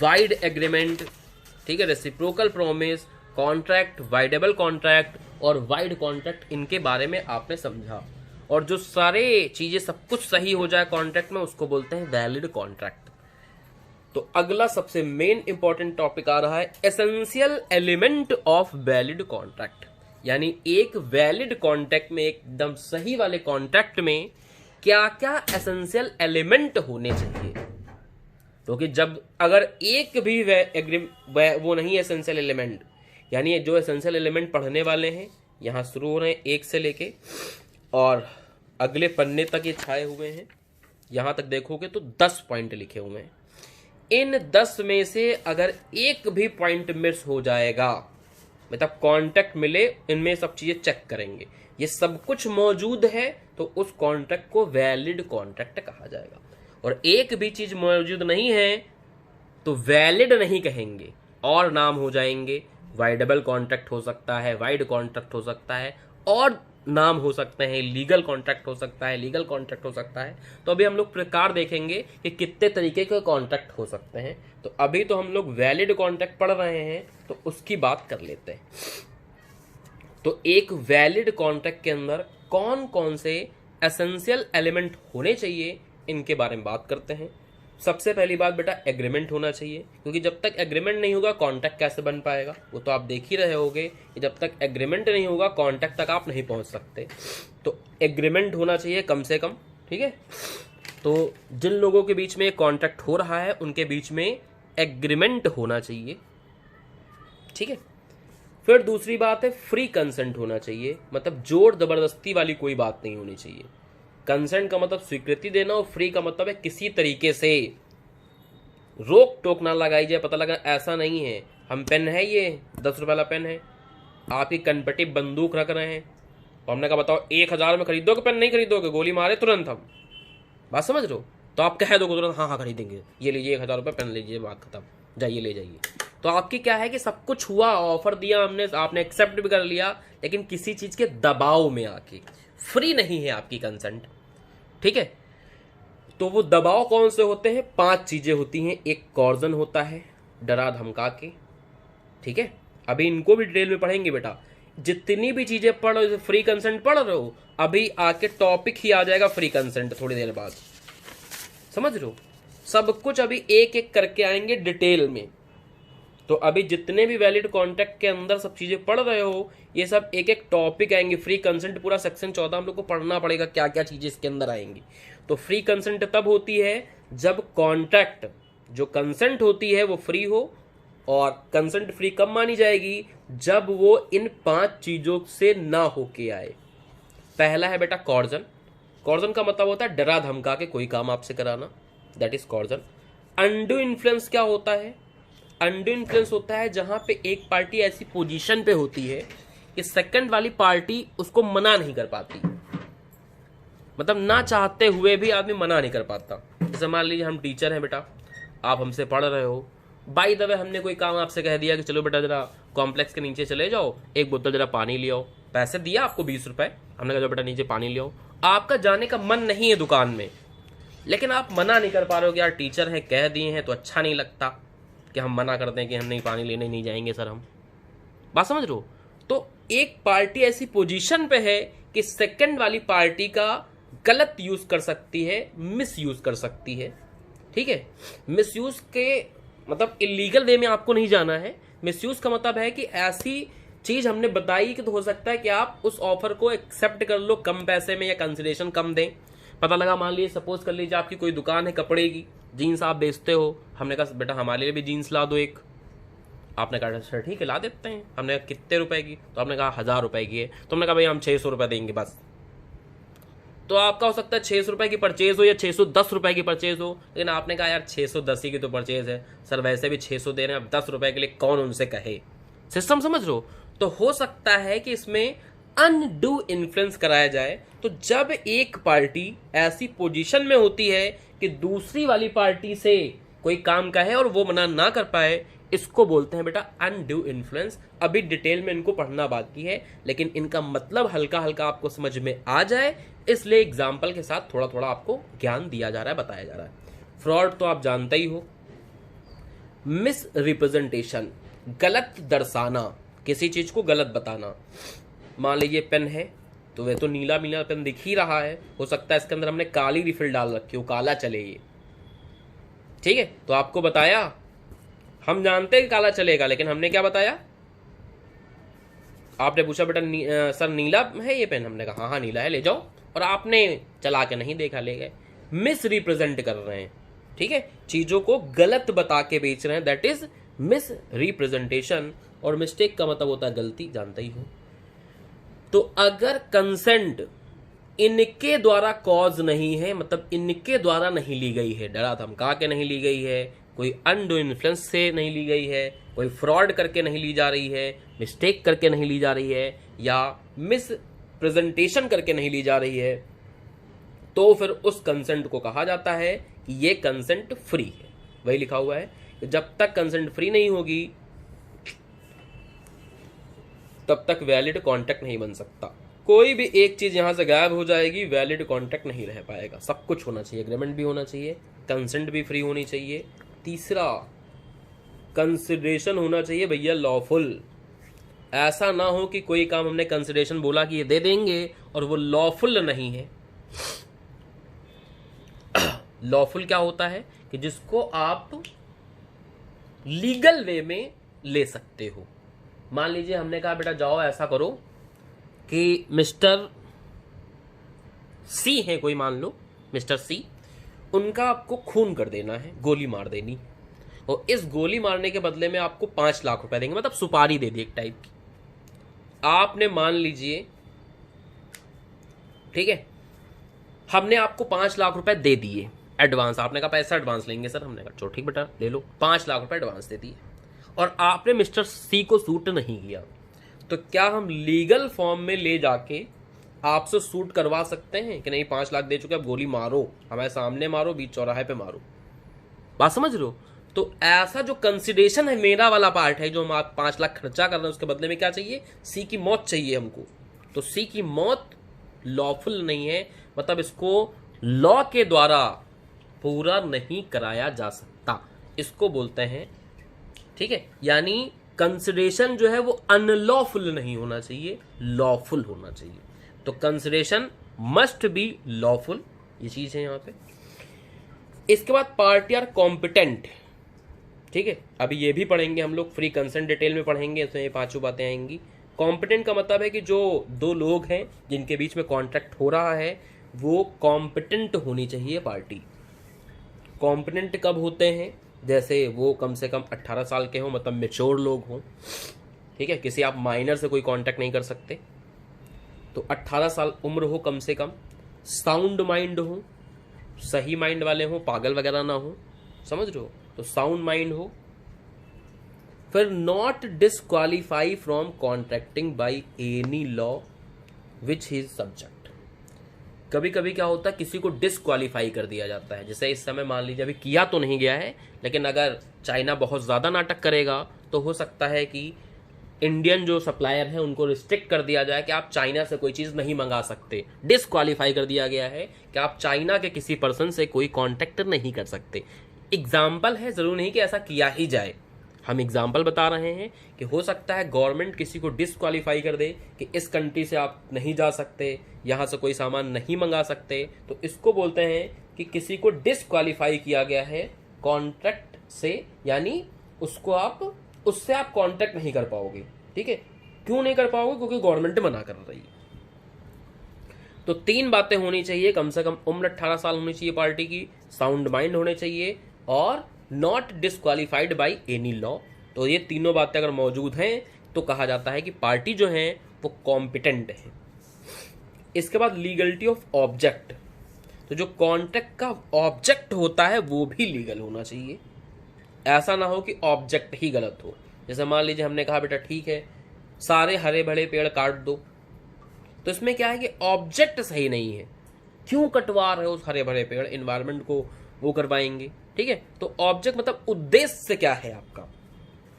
wide agreement, ठीक है, reciprocal promise, contract, voidable contract और वाइड कॉन्ट्रैक्ट, इनके बारे में आपने समझा। और जो सारे चीजें सब कुछ सही हो जाए कॉन्ट्रैक्ट में उसको बोलते हैं वैलिड कॉन्ट्रैक्ट। तो अगला सबसे मेन इंपॉर्टेंट टॉपिक आ रहा है essential element of valid contract, यानी एक वैलिड कॉन्ट्रैक्ट में, एकदम सही वाले कॉन्ट्रैक्ट में क्या क्या एसेंशियल एलिमेंट होने चाहिए। क्योंकि जब अगर एक भी वो नहीं एसेंशियल एलिमेंट, यानी जो एसेंशियल एलिमेंट पढ़ने वाले हैं यहाँ शुरू हो रहे हैं 1 से लेके और अगले पन्ने तक ये छाए हुए हैं, यहाँ तक देखोगे तो 10 पॉइंट लिखे हुए हैं। इन 10 में से अगर एक भी पॉइंट मिस हो जाएगा, मतलब कॉन्ट्रैक्ट मिले, इनमें सब चीजें चेक करेंगे, ये सब कुछ मौजूद है तो उस कॉन्ट्रैक्ट को वैलिड कॉन्ट्रैक्ट कहा जाएगा। और एक भी चीज मौजूद नहीं है तो वैलिड नहीं कहेंगे और नाम हो जाएंगे। वाइडेबल कॉन्ट्रैक्ट हो सकता है, वाइड कॉन्ट्रैक्ट हो सकता है, और नाम हो सकते हैं, लीगल कॉन्ट्रैक्ट हो सकता है, लीगल कॉन्ट्रैक्ट हो सकता है। तो अभी हम लोग प्रकार देखेंगे कि कितने तरीके के कॉन्ट्रैक्ट हो सकते हैं। तो अभी तो हम लोग वैलिड कॉन्ट्रैक्ट पढ़ रहे हैं तो उसकी बात कर लेते हैं। तो एक वैलिड कॉन्ट्रैक्ट के अंदर कौन कौन से एसेंशियल एलिमेंट होने चाहिए, इनके बारे में बात करते हैं। सबसे पहली बात बेटा एग्रीमेंट होना चाहिए, क्योंकि जब तक एग्रीमेंट नहीं होगा कॉन्ट्रैक्ट कैसे बन पाएगा, वो तो आप देख ही रहे होगे कि जब तक एग्रीमेंट नहीं होगा कॉन्ट्रैक्ट तक आप नहीं पहुंच सकते। तो एग्रीमेंट होना चाहिए कम से कम, ठीक है। तो जिन लोगों के बीच में कॉन्ट्रैक्ट हो रहा है उनके बीच में एग्रीमेंट होना चाहिए, ठीक है। फिर दूसरी बात है फ्री कंसेंट होना चाहिए, मतलब जोर जबरदस्ती वाली कोई बात नहीं होनी चाहिए। कंसेंट का मतलब स्वीकृति देना और फ्री का मतलब है किसी तरीके से रोक टोक ना लगाई जाए। पता लगा ऐसा नहीं है, हम पेन है, ये 10 रुपये वाला पेन है, आपकी कनपटी बंदूक रख रहे हैं तो हमने कहा बताओ 1000 में खरीदोगे पेन, नहीं खरीदोगे, गोली मारे तुरंत हम, बात समझ रहे हो। तो आप कह दोगे तुरंत हाँ खरीदेंगे, ये लीजिए 1000 रुपये पेन लीजिए, बात खत्म, जाइए ले जाइए। तो आपकी क्या है कि सब कुछ हुआ, ऑफर दिया हमने, आपने एक्सेप्ट भी कर लिया, लेकिन किसी चीज के दबाव में आके, फ्री नहीं है आपकी कंसेंट, ठीक है। तो वो दबाव कौन से होते हैं? 5 चीजें होती हैं। एक कॉर्जन होता है, डरा धमका के, ठीक है। अभी इनको भी डिटेल में पढ़ेंगे बेटा, जितनी भी चीजें पढ़ रहे हो, फ्री कंसेंट पढ़ रहे हो, अभी आके टॉपिक ही आ जाएगा फ्री कंसेंट थोड़ी देर बाद, समझ रहे हो। सब कुछ अभी एक एक करके आएंगे डिटेल में। तो अभी जितने भी वैलिड कॉन्ट्रैक्ट के अंदर सब चीजें पढ़ रहे हो, ये सब एक एक टॉपिक आएंगे। फ्री कंसेंट पूरा सेक्शन 14 हम लोग को पढ़ना पड़ेगा, क्या क्या चीजें इसके अंदर आएंगी। तो फ्री कंसेंट तब होती है जब कॉन्ट्रैक्ट, जो कंसेंट होती है वो फ्री हो, और कंसेंट फ्री कब मानी जाएगी? जब वो इन 5 चीजों से ना होके आए। पहला है बेटा कॉर्जन। कॉर्जन का मतलब होता है डरा धमका के कोई काम आपसे कराना, दैट इज कॉर्जन। अनडू इन्फ्लुएंस क्या होता है? अनडू इन्फ्लुएंस होता है जहां पे एक पार्टी ऐसी पोजीशन पे होती है कि सेकंड वाली पार्टी उसको मना नहीं कर पाती, मतलब ना चाहते हुए भी आदमी मना नहीं कर पाता। जैसे मान लीजिए हम टीचर हैं बेटा, आप हमसे पढ़ रहे हो, बाई द वे हमने कोई काम आपसे कह दिया कि चलो बेटा जरा कॉम्प्लेक्स के नीचे चले जाओ, एक बोतल जरा पानी ले आओ। पैसे दिया आपको 20 रुपए, हमने कहा जो बेटा नीचे पानी ले आओ। आपका जाने का मन नहीं है दुकान में, लेकिन आप मना नहीं कर पा रहे हो कि यार टीचर है, कह दिए हैं तो अच्छा नहीं लगता कि हम मना कर दें कि हम नहीं पानी लेने नहीं जाएंगे सर हम, बात समझ रहे हो। तो एक पार्टी ऐसी पोजीशन पे है कि सेकंड वाली पार्टी का गलत यूज कर सकती है, मिस यूज कर सकती है, ठीक है। मिस यूज के मतलब इलीगल वे में आपको नहीं जाना है। मिस यूज का मतलब है कि ऐसी चीज हमने बताई कि तो हो सकता है कि आप उस ऑफर को एक्सेप्ट कर लो कम पैसे में या कंसिडरेशन कम दें। पता लगा मान लीजिए सपोज कर लीजिए आपकी कोई दुकान है कपड़े की, जीन्स आप बेचते हो, हमने कहा बेटा हमारे लिए भी जीन्स ला दो एक। आपने कहा सर ठीक है ला देते हैं। हमने कहा कितने रुपए की? तो आपने कहा 1000 रुपए की है। तो हमने कहा भाई हम 600 रुपए देंगे बस। तो आपका हो सकता है 600 रुपए की परचेज हो या 610 रुपए की परचेज हो, लेकिन आपने कहा यार 610 ही की तो परचेज है सर, वैसे भी 600 दे रहे हैं, अब 10 रुपए के लिए कौन उनसे कहे। सिस्टम समझ रहे हो। तो हो सकता है कि इसमें अनडू इन्फ्लुएंस कराया जाए। तो जब एक पार्टी ऐसी पोजीशन में होती है कि दूसरी वाली पार्टी से कोई काम कहे और वो मना ना कर पाए, इसको बोलते हैं बेटा अनड्यू इन्फ्लुएंस। अभी डिटेल में इनको पढ़ना बाकी है, लेकिन इनका मतलब हल्का हल्का आपको समझ में आ जाए, इसलिए एग्जाम्पल के साथ थोड़ा थोड़ा आपको ज्ञान दिया जा रहा है, बताया जा रहा है। फ्रॉड तो आप जानते ही हो। मिस रिप्रेजेंटेशन, गलत दर्शाना, किसी चीज को गलत बताना। मान लीजिए पेन है, तो वह तो नीला नीला पेन दिख ही रहा है, हो सकता है इसके अंदर हमने काली रिफिल डाल रखी हो, काला चले ये। ठीक है, तो आपको बताया, हम जानते हैं काला चलेगा, लेकिन हमने क्या बताया, आपने पूछा बेटा सर नीला है ये पेन, हमने कहा हाँ नीला है, ले जाओ, और आपने चला के नहीं देखा, ले गए। मिस रिप्रेजेंट कर रहे हैं, ठीक है, चीजों को गलत बता के बेच रहे हैं, दैट इज मिस रिप्रेजेंटेशन। और मिस्टेक का मतलब होता है गलती, जानता ही हो। तो अगर कंसेंट इनके द्वारा कॉज नहीं है, मतलब इनके द्वारा नहीं ली गई है, डरा धमका के नहीं ली गई है, कोई अनडू इन्फ्लुएंस से नहीं ली गई है, कोई फ्रॉड करके नहीं ली जा रही है, मिस्टेक करके नहीं ली जा रही है, या मिस प्रेजेंटेशन करके नहीं ली जा रही है, तो फिर उस कंसेंट को कहा जाता है कि ये कंसेंट फ्री है। वही लिखा हुआ है कि जब तक कंसेंट फ्री नहीं होगी तब तक वैलिड कॉन्ट्रैक्ट नहीं बन सकता। कोई भी एक चीज यहां से गायब हो जाएगी, वैलिड कॉन्ट्रैक्ट नहीं रह पाएगा। सब कुछ होना चाहिए, एग्रीमेंट भी होना चाहिए, कंसेंट भी फ्री होनी चाहिए, तीसरा कंसिडरेशन होना चाहिए भैया लॉफुल। ऐसा ना हो कि कोई काम हमने कंसिडरेशन बोला कि ये दे देंगे और वो लॉफुल नहीं है। लॉफुल क्या होता है कि जिसको आप लीगल वे में ले सकते हो। मान लीजिए हमने कहा बेटा जाओ ऐसा करो कि मिस्टर सी है, कोई मान लो मिस्टर सी, उनका आपको खून कर देना है, गोली मार देनी, और इस गोली मारने के बदले में आपको 5 लाख रुपए देंगे, मतलब सुपारी दे दी एक टाइप की। आपने मान लीजिए, ठीक है, हमने आपको 5 लाख रुपए दे दिए एडवांस, आपने कहा पैसा एडवांस लेंगे सर, हमने कहा चलो ठीक बेटा ले लो, 5 लाख रुपए एडवांस दे दिए, और आपने मिस्टर सी को सूट नहीं किया, तो क्या हम लीगल फॉर्म में ले जाके आपसे सूट करवा सकते हैं कि नहीं 5 लाख दे चुके, अब गोली मारो, हमारे सामने मारो, बीच चौराहे पे मारो? बात समझ रहे हो? तो ऐसा जो कंसिडरेशन है, मेरा वाला पार्ट है, जो हम आप 5 लाख खर्चा कर रहे हैं, उसके बदले में क्या चाहिए, सी की मौत चाहिए हमको। तो सी की मौत लॉफुल नहीं है, मतलब इसको लॉ के द्वारा पूरा नहीं कराया जा सकता, इसको बोलते हैं, ठीक है, यानी कंसिडरेशन जो है वो अनलॉफुल नहीं होना चाहिए, लॉफुल होना चाहिए। तो कंसिडरेशन मस्ट बी लॉफुल, ये चीज है यहां पे। इसके बाद पार्टी आर कॉम्पिटेंट, ठीक है, अभी ये भी पढ़ेंगे हम लोग, फ्री कंसेंट डिटेल में पढ़ेंगे, इसमें ये 5 बातें आएंगी। कॉम्पिटेंट का मतलब है कि जो 2 लोग हैं जिनके बीच में कॉन्ट्रैक्ट हो रहा है वो कॉम्पिटेंट होनी चाहिए पार्टी। कॉम्पिटेंट कब होते हैं, जैसे वो कम से कम 18 साल के हों, मतलब मेच्योर लोग हों, ठीक है, किसी आप माइनर से कोई कॉन्टैक्ट नहीं कर सकते, तो 18 साल उम्र हो कम से कम, साउंड माइंड हो, सही माइंड वाले हो, पागल वगैरह ना हो, समझ रहे हो, तो साउंड माइंड हो। फिर not disqualify from contracting by any law which his subject. कभी कभी क्या होता है, किसी को डिस्क्वालीफाई कर दिया जाता है, जैसे इस समय मान लीजिए अभी किया तो नहीं गया है, लेकिन अगर चाइना बहुत ज्यादा नाटक करेगा तो हो सकता है कि इंडियन जो सप्लायर है उनको रिस्ट्रिक्ट कर दिया जाए कि आप चाइना से कोई चीज नहीं मंगा सकते, डिस्क्वालीफाई कर दिया गया है कि आप चाइना के किसी पर्सन से कोई कॉन्टेक्ट नहीं कर सकते। एग्जाम्पल है, जरूर नहीं कि ऐसा किया ही जाए, हम एग्जाम्पल बता रहे हैं कि हो सकता है गवर्नमेंट किसी को डिस्क्वालीफाई कर दे कि इस कंट्री से आप नहीं जा सकते, यहां से कोई सामान नहीं मंगा सकते, तो इसको बोलते हैं कि किसी को डिस्क्वालीफाई किया गया है कॉन्ट्रैक्ट से, यानी उसको आप उससे आप कॉन्ट्रैक्ट नहीं कर पाओगे, ठीक है। क्यों नहीं कर पाओगे, क्योंकि गवर्नमेंट मना कर रही है। तो 3 बातें होनी चाहिए, कम से कम उम्र 18 साल होनी चाहिए पार्टी की, साउंड माइंड होने चाहिए, और not disqualified by any law. तो ये तीनों बातें अगर मौजूद हैं तो कहा जाता है कि पार्टी जो है वो कॉम्पिटेंट है। इसके बाद लीगलिटी ऑफ ऑब्जेक्ट, तो जो कॉन्ट्रैक्ट का ऑब्जेक्ट होता है वो भी लीगल होना चाहिए, ऐसा ना हो कि ऑब्जेक्ट ही गलत हो। जैसे मान लीजिए हमने कहा बेटा ठीक है सारे हरे भरे पेड़ काट दो, तो इसमें क्या है कि ऑब्जेक्ट सही नहीं है, क्यों कटवा रहे हो उस हरे भरे पेड़, एनवायरनमेंट को वो करवाएंगे, ठीक है। तो ऑब्जेक्ट मतलब उद्देश्य क्या है आपका,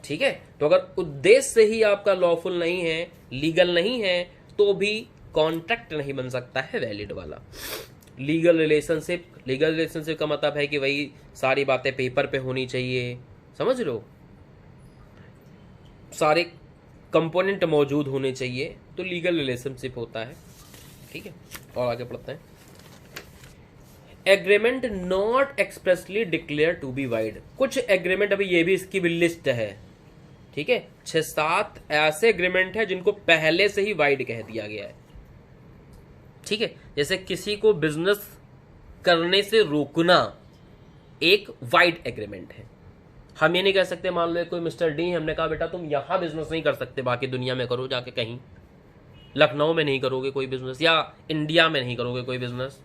ठीक है। तो अगर उद्देश्य ही आपका लॉफुल नहीं है, लीगल नहीं है, तो भी कॉन्ट्रैक्ट नहीं बन सकता है वैलिड वाला। लीगल रिलेशनशिप का मतलब है कि वही सारी बातें पेपर पे होनी चाहिए, समझ रहे हो, सारे कंपोनेंट मौजूद होने चाहिए, तो लीगल रिलेशनशिप होता है। ठीक है, और आगे पढ़ते हैं। Agreement not expressly declare to be void. कुछ एग्रीमेंट, अभी ये भी इसकी भी लिस्ट है, ठीक है, 6-7 ऐसे एग्रीमेंट है जिनको पहले से ही वाइड कह दिया गया है, ठीक है। जैसे किसी को बिजनेस करने से रोकना एक वाइड एग्रीमेंट है। हम ये नहीं कह सकते, मान लो कोई मिस्टर डी, हमने कहा बेटा तुम यहां बिजनेस नहीं कर सकते, बाकी दुनिया में करो जाके, कहीं लखनऊ में नहीं करोगे कोई बिजनेस, या इंडिया में नहीं करोगे कोई बिजनेस।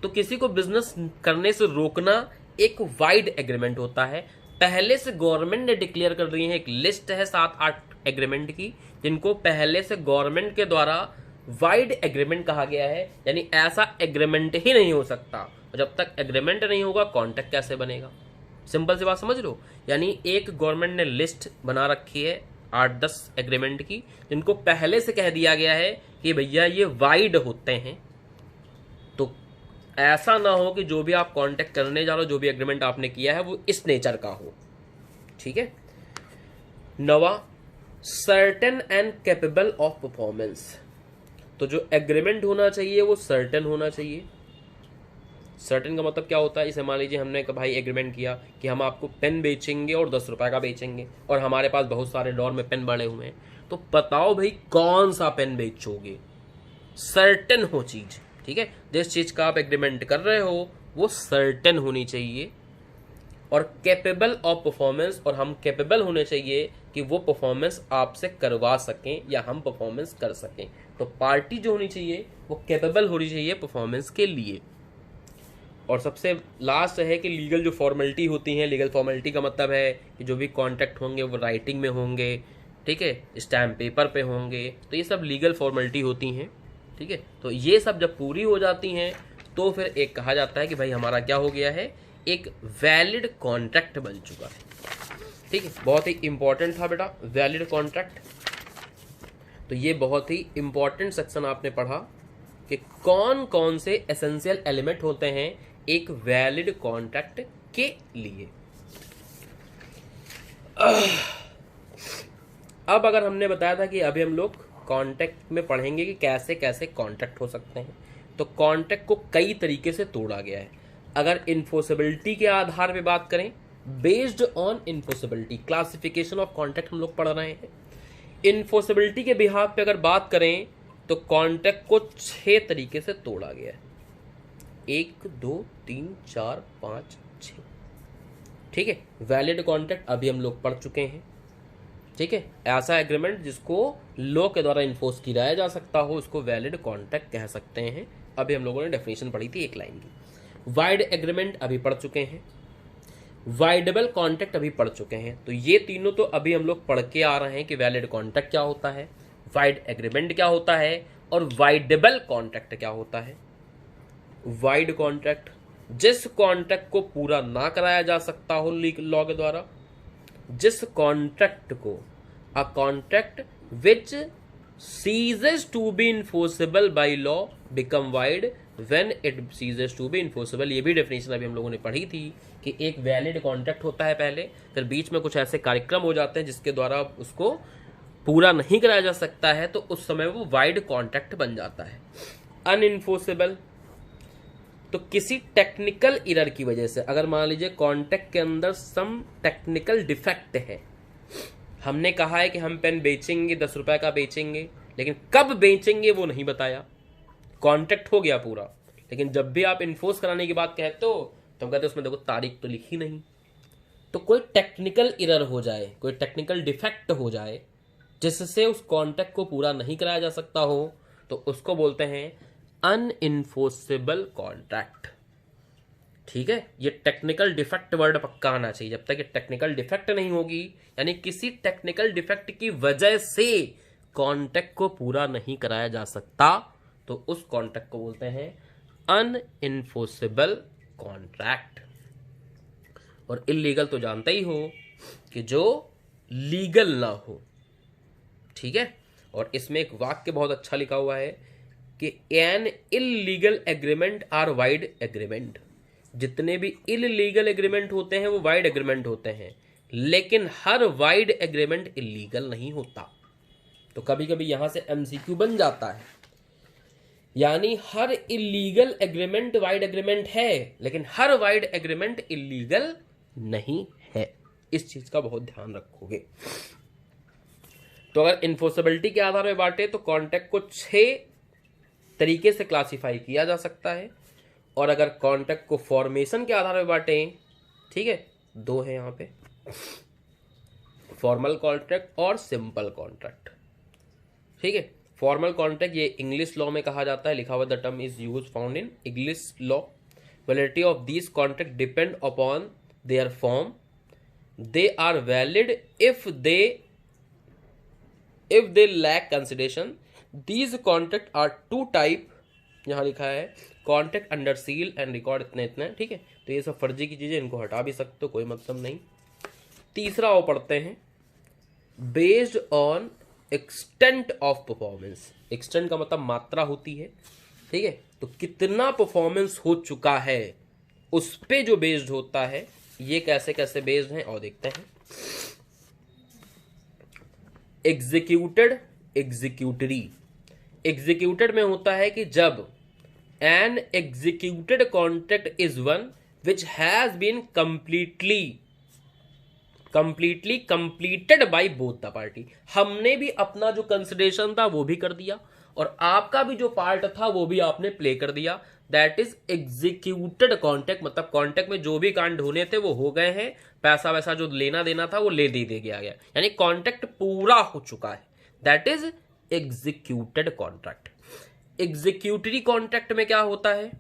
तो किसी को बिजनेस करने से रोकना एक वाइड एग्रीमेंट होता है। पहले से गवर्नमेंट ने डिक्लेयर कर दी है, एक लिस्ट है 7-8 एग्रीमेंट की, जिनको पहले से गवर्नमेंट के द्वारा वाइड एग्रीमेंट कहा गया है। यानी ऐसा एग्रीमेंट ही नहीं हो सकता, जब तक एग्रीमेंट नहीं होगा कॉन्ट्रैक्ट कैसे बनेगा। सिंपल सी बात समझ लो। यानी एक गवर्नमेंट ने लिस्ट बना रखी है 8-10 एग्रीमेंट की, जिनको पहले से कह दिया गया है कि भैया ये वाइड होते हैं। तो ऐसा ना हो कि जो भी आप कॉन्ट्रैक्ट करने जा रहे हो, जो भी एग्रीमेंट आपने किया है, वो इस नेचर का हो, ठीक है। 9, certain and capable of performance. तो जो एग्रीमेंट होना चाहिए वो सर्टेन होना चाहिए। सर्टेन का मतलब क्या होता है, इसे मान लीजिए हमने भाई एग्रीमेंट किया कि हम आपको पेन बेचेंगे और 10 रुपए का बेचेंगे, और हमारे पास बहुत सारे ड्रॉर में पेन बड़े हुए हैं, तो बताओ भाई कौन सा पेन बेचोगे। सर्टेन हो चीज, ठीक है। जिस चीज का आप एग्रीमेंट कर रहे हो वो सर्टेन होनी चाहिए। और कैपेबल ऑफ परफॉर्मेंस, और हम कैपेबल होने चाहिए कि वो परफॉर्मेंस आपसे करवा सकें या हम परफॉर्मेंस कर सकें। तो पार्टी जो होनी चाहिए वो कैपेबल होनी चाहिए परफॉर्मेंस के लिए। और सबसे लास्ट है कि लीगल जो फॉर्मेलिटी होती हैं, लीगल फॉर्मेलिटी का मतलब है कि जो भी कॉन्ट्रैक्ट होंगे वो राइटिंग में होंगे, ठीक है, स्टैम्प पेपर पे होंगे, तो ये सब लीगल फॉर्मेलिटी होती हैं, ठीक है। तो ये सब जब पूरी हो जाती हैं तो फिर एक कहा जाता है कि भाई हमारा क्या हो गया है, एक वैलिड कॉन्ट्रैक्ट बन चुका है, ठीक है। बहुत ही इंपॉर्टेंट था बेटा वैलिड कॉन्ट्रैक्ट। तो ये बहुत ही इंपॉर्टेंट सेक्शन आपने पढ़ा कि कौन कौन से एसेंशियल एलिमेंट होते हैं एक वैलिड कॉन्ट्रैक्ट के लिए। अब अगर हमने बताया था कि अभी हम लोग कॉन्ट्रैक्ट में पढ़ेंगे कि कैसे कैसे कॉन्ट्रैक्ट हो सकते हैं, तो कॉन्ट्रैक्ट को कई तरीके से तोड़ा गया है। अगर इन्फोर्सेबिलिटी के आधार पे बात करें, based on enforceability, classification of contract हम लोग पढ़ रहे हैं। इन्फोर्सेबिलिटी के बिहाफ पे अगर बात करें तो कॉन्ट्रैक्ट को 6 तरीके से तोड़ा गया है, 1 2 3 4 5 6, ठीक है। वैलिड कॉन्ट्रैक्ट अभी हम लोग पढ़ चुके हैं, ठीक है। ऐसा एग्रीमेंट जिसको लॉ के द्वारा इन्फोर्स किया जा सकता हो उसको वैलिड कॉन्ट्रैक्ट कह सकते हैं। अभी हम लोगों ने डेफिनेशन पढ़ी थी 1 लाइन की। वाइड एग्रीमेंट अभी पढ़ चुके हैं, वाइडेबल कॉन्ट्रैक्ट अभी पढ़ चुके हैं। तो ये तीनों तो अभी हम लोग पढ़ के आ रहे हैं कि वैलिड कॉन्ट्रैक्ट क्या होता है, वाइड एग्रीमेंट क्या होता है, और वाइडेबल कॉन्ट्रैक्ट क्या होता है। वाइड कॉन्ट्रैक्ट, जिस कॉन्ट्रैक्ट को पूरा ना कराया जा सकता हो लॉ के द्वारा, जिस कॉन्ट्रैक्ट को, अ contract which ceases to be enforceable by law become void when it ceases to be enforceable। ये भी डेफिनेशन अभी हम लोगों ने पढ़ी थी कि एक वैलिड कॉन्ट्रैक्ट होता है पहले, फिर बीच में कुछ ऐसे कार्यक्रम हो जाते हैं जिसके द्वारा उसको पूरा नहीं कराया जा सकता है, तो उस समय वो वाइड कॉन्ट्रैक्ट बन जाता है। अनइन्फोर्सेबल, तो किसी टेक्निकल एरर की वजह से, अगर मान लीजिए कॉन्ट्रैक्ट के अंदर सम टेक्निकल डिफेक्ट है, हमने कहा है कि हम पेन बेचेंगे 10 रुपए का बेचेंगे, लेकिन कब बेचेंगे वो नहीं बताया, कॉन्ट्रैक्ट हो गया पूरा, लेकिन जब भी आप इन्फोर्स कराने की बात कहते हो तो हम कहते हैं उसमें देखो तारीख तो लिखी नहीं। तो कोई टेक्निकल एरर हो जाए, कोई टेक्निकल डिफेक्ट हो जाए जिससे उस कॉन्ट्रैक्ट को पूरा नहीं कराया जा सकता हो, तो उसको बोलते हैं अनइन्फोर्सेबल कॉन्ट्रैक्ट, ठीक है। ये टेक्निकल डिफेक्ट वर्ड पक्का आना चाहिए। जब तक ये टेक्निकल डिफेक्ट नहीं होगी, यानी किसी टेक्निकल डिफेक्ट की वजह से कॉन्ट्रैक्ट को पूरा नहीं कराया जा सकता, तो उस कॉन्ट्रैक्ट को बोलते हैं अनइन्फोर्सेबल कॉन्ट्रैक्ट। और इलीगल तो जानते ही हो कि जो लीगल ना हो, ठीक है। और इसमें एक वाक्य बहुत अच्छा लिखा हुआ है कि an illegal agreement are void agreement. जितने भी इलीगल एग्रीमेंट होते हैं वो वाइड एग्रीमेंट होते हैं, लेकिन हर वाइड एग्रीमेंट इलीगल नहीं होता। तो कभी कभी यहां से एमसीक्यू बन जाता है यानी हर इलीगल एग्रीमेंट वाइड एग्रीमेंट है, लेकिन हर वाइड एग्रीमेंट इलीगल नहीं है। इस चीज का बहुत ध्यान रखोगे। तो अगर इन्फोर्सेबिलिटी के आधार पर बांटे तो कॉन्ट्रैक्ट को 6 तरीके से क्लासिफाई किया जा सकता है, और अगर कॉन्ट्रैक्ट को फॉर्मेशन के आधार पर बांटे, ठीक है, 2 है यहाँ पे, फॉर्मल कॉन्ट्रैक्ट और सिंपल कॉन्ट्रैक्ट। ठीक है, फॉर्मल कॉन्ट्रैक्ट ये इंग्लिश लॉ में कहा जाता है, लिखा हुआ the term is use found in English law. Validity of these contract depend upon their form, they are valid if they lack consideration. These contract are 2 type, यहाँ लिखा है contract under seal and record, इतने इतने। ठीक है, तो ये सब फर्जी की चीजें, इनको हटा भी सकते हो, कोई मतलब नहीं। तीसरा वो पढ़ते हैं based on extent of performance. Extent का मतलब मात्रा होती है, ठीक है, तो कितना परफॉर्मेंस हो चुका है उस पे जो बेस्ड होता है। ये कैसे कैसे बेस्ड हैं और देखते हैं। Executed, executory. एग्जीक्यूटेड में होता है कि जब an executed contract is one which has been completely completed by both the party. हमने भी अपना जो कंसिडरेशन था वो भी कर दिया, और आपका भी जो पार्ट था वो भी आपने प्ले कर दिया। That is executed contract. मतलब कॉन्ट्रैक्ट में जो भी कांड होने थे वो हो गए हैं, पैसा वैसा जो लेना देना था वो ले दे गया, यानी कॉन्ट्रैक्ट पूरा हो चुका है। That is executed contract. Executory contract में क्या होता है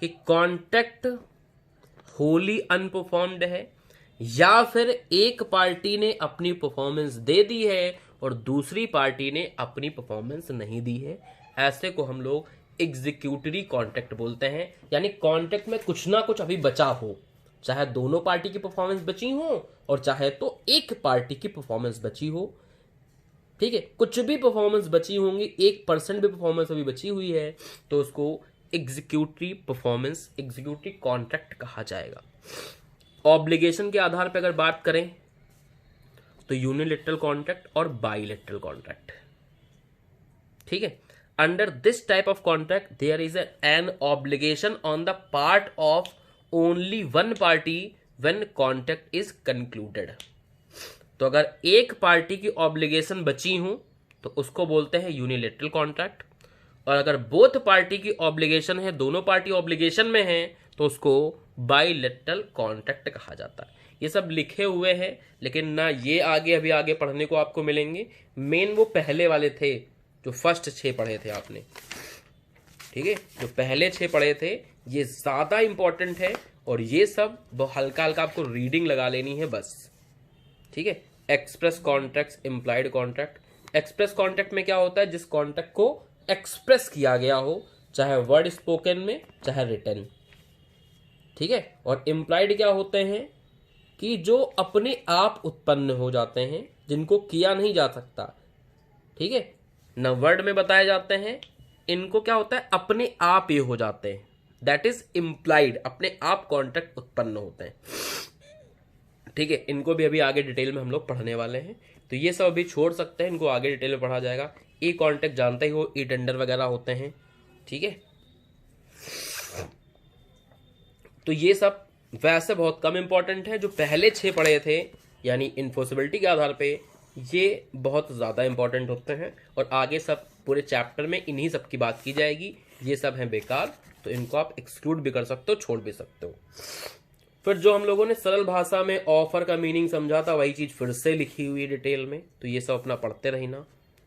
कि कॉन्ट्रैक्ट होली अनपरफॉर्म्ड है, या फिर एक पार्टी ने अपनी परफॉर्मेंस दे दी है और दूसरी पार्टी ने अपनी परफॉर्मेंस नहीं दी है। ऐसे को हम लोग एग्जीक्यूटरी कॉन्ट्रैक्ट बोलते हैं। यानी कॉन्ट्रैक्ट में कुछ ना कुछ अभी बचा हो, चाहे दोनों पार्टी की परफॉर्मेंस बची हो और चाहे तो एक पार्टी की परफॉर्मेंस बची हो। ठीक है, कुछ भी परफॉर्मेंस बची होंगी, 1% भी परफॉर्मेंस अभी बची हुई है, तो उसको एग्जीक्यूटरी परफॉर्मेंस, एग्जीक्यूटरी कॉन्ट्रैक्ट कहा जाएगा। ऑब्लिगेशन के आधार पर अगर बात करें तो यूनिलैटरल कॉन्ट्रैक्ट और बाइलैटरल कॉन्ट्रैक्ट। ठीक है, under this type of contract there is an obligation on the part of only one party when contract is concluded. तो अगर एक पार्टी की ऑब्लिगेशन बची हो तो उसको बोलते हैं यूनिलैटरल कॉन्ट्रैक्ट, और अगर बोथ पार्टी की ऑब्लिगेशन है, दोनों पार्टी ऑब्लिगेशन में है, तो उसको बाइलैटरल कॉन्ट्रैक्ट कहा जाता है। ये सब लिखे हुए हैं, लेकिन ना ये आगे अभी आगे पढ़ने को आपको मिलेंगे। मेन वो पहले वाले थे जो फर्स्ट 6 पढ़े थे आपने। ठीक है, जो पहले 6 पढ़े थे ये ज्यादा इंपॉर्टेंट है, और ये सब हल्का हल्का आपको रीडिंग लगा लेनी है बस। ठीक है, express contract, implied contract. Express contract में क्या होता है, जिस कॉन्ट्रैक्ट को एक्सप्रेस किया गया हो, चाहे वर्ड स्पोकन में चाहे रिटन। ठीक है, और इम्प्लाइड क्या होते हैं कि जो अपने आप उत्पन्न हो जाते हैं, जिनको किया नहीं जा सकता। ठीक है, न वर्ड में बताए जाते हैं, इनको क्या होता है अपने आप ये हो जाते हैं। दैट इज इम्प्लाइड, अपने आप कॉन्ट्रैक्ट उत्पन्न होते हैं। ठीक है, इनको भी अभी आगे डिटेल में हम लोग पढ़ने वाले हैं, तो ये सब अभी छोड़ सकते हैं, इनको आगे डिटेल में पढ़ा जाएगा। ई कॉन्ट्रैक्ट जानते ही हो, ई टेंडर वगैरह होते हैं। ठीक है, तो ये सब वैसे बहुत कम इंपॉर्टेंट है। जो पहले 6 पढ़े थे यानी इन्फोर्सेबिलिटी के आधार पे, ये बहुत ज़्यादा इंपॉर्टेंट होते हैं, और आगे सब पूरे चैप्टर में इन्हीं सब की बात की जाएगी। ये सब हैं बेकार, तो इनको आप एक्सक्लूड भी कर सकते हो, छोड़ भी सकते हो। फिर जो हम लोगों ने सरल भाषा में ऑफर का मीनिंग समझा था, वही चीज़ फिर से लिखी हुई है डिटेल में, तो ये सब अपना पढ़ते रहना।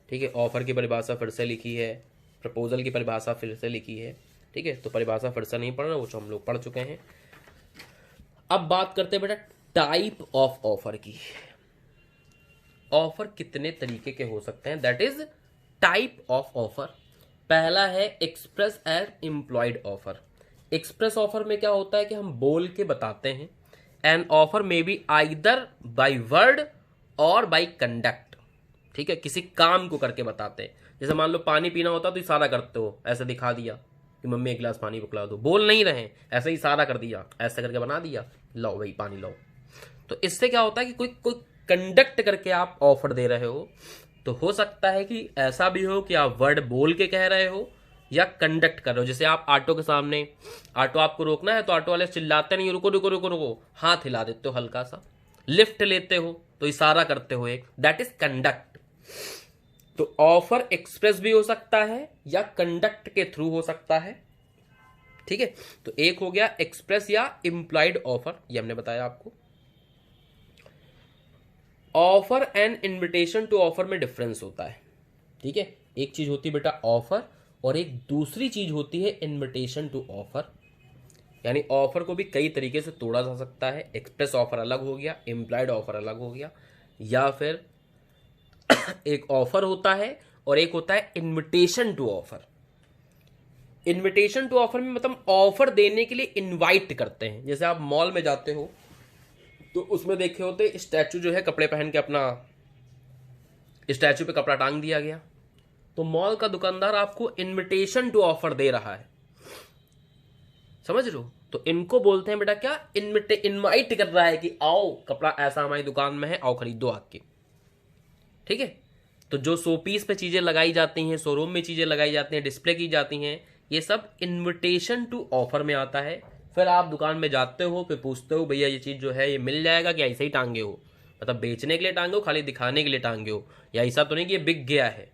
ठीक है, ऑफर की परिभाषा फिर से लिखी है, प्रपोजल की परिभाषा फिर से लिखी है। ठीक है, तो परिभाषा फिर से नहीं पढ़ना, वो जो हम लोग पढ़ चुके हैं। अब बात करते हैं बेटा टाइप ऑफ ऑफर की। ऑफर कितने तरीके के हो सकते हैं, that is type of offer. पहला है express and employed offer. Express offer में क्या होता है कि हम बोल के बताते हैं, एन ऑफर में बी आइदर बाय वर्ड और बाय कंडक्ट। ठीक है, किसी काम को करके बताते हैं। जैसे मान लो पानी पीना होता तो इशारा करते हो, ऐसे दिखा दिया कि मम्मी एक गिलास पानी पिला दो, बोल नहीं रहे, ऐसे ही इशारा कर दिया, ऐसे करके बना दिया, लो भाई पानी लो। तो इससे क्या होता है कि कोई कंडक्ट करके आप ऑफर दे रहे हो। तो हो सकता है कि ऐसा भी हो कि आप वर्ड बोल के कह रहे हो, या कंडक्ट कर रहे हो। जैसे आप ऑटो के सामने, ऑटो आपको रोकना है तो ऑटो वाले चिल्लाते नहीं, रुको रुको रुको रुको, हाथ हिला देते हो हल्का सा। लिफ्ट लेते हो तो इशारा करते हो एक, दैट इज कंडक्ट। तो ऑफर एक्सप्रेस भी हो सकता है या कंडक्ट के थ्रू हो सकता है, ठीक है। तो एक हो गया एक्सप्रेस या इंप्लाइड ऑफर, ये हमने बताया आपको। Offer and invitation to offer में डिफरेंस होता है, ठीक है। एक चीज होती है बेटा ऑफर और एक दूसरी चीज होती है इनविटेशन टू ऑफर। यानी ऑफर को भी कई तरीके से तोड़ा जा सकता है। एक्सप्रेस ऑफर अलग हो गया, इम्प्लाइड ऑफर अलग हो गया, या फिर एक ऑफर होता है और एक होता है invitation to offer. Invitation to offer में मतलब ऑफर देने के लिए इनवाइट करते हैं। जैसे आप मॉल में जाते हो तो उसमें देखे होते स्टैचू जो है कपड़े पहन के, अपना स्टैचू पे कपड़ा टांग दिया गया, तो मॉल का दुकानदार आपको इनविटेशन टू ऑफर दे रहा है, समझ रहे हो। तो इनको बोलते हैं बेटा क्या, इनवाइट कर रहा है कि आओ कपड़ा ऐसा हमारी दुकान में है, आओ खरीदो आके, ठीक है। तो जो शोपीस पे चीजें लगाई जाती हैं, शोरूम में चीजें लगाई जाती हैं, डिस्प्ले की जाती हैं, ये सब इनविटेशन टू ऑफर में आता है। फिर आप दुकान में जाते हो, फिर पूछते हो भैया ये चीज जो है ये मिल जाएगा क्या, ऐसे ही टांगे हो, मतलब बेचने के लिए टांगे हो, खाली दिखाने के लिए टांगे हो, या ऐसा तो नहीं कि ये बिक गया है।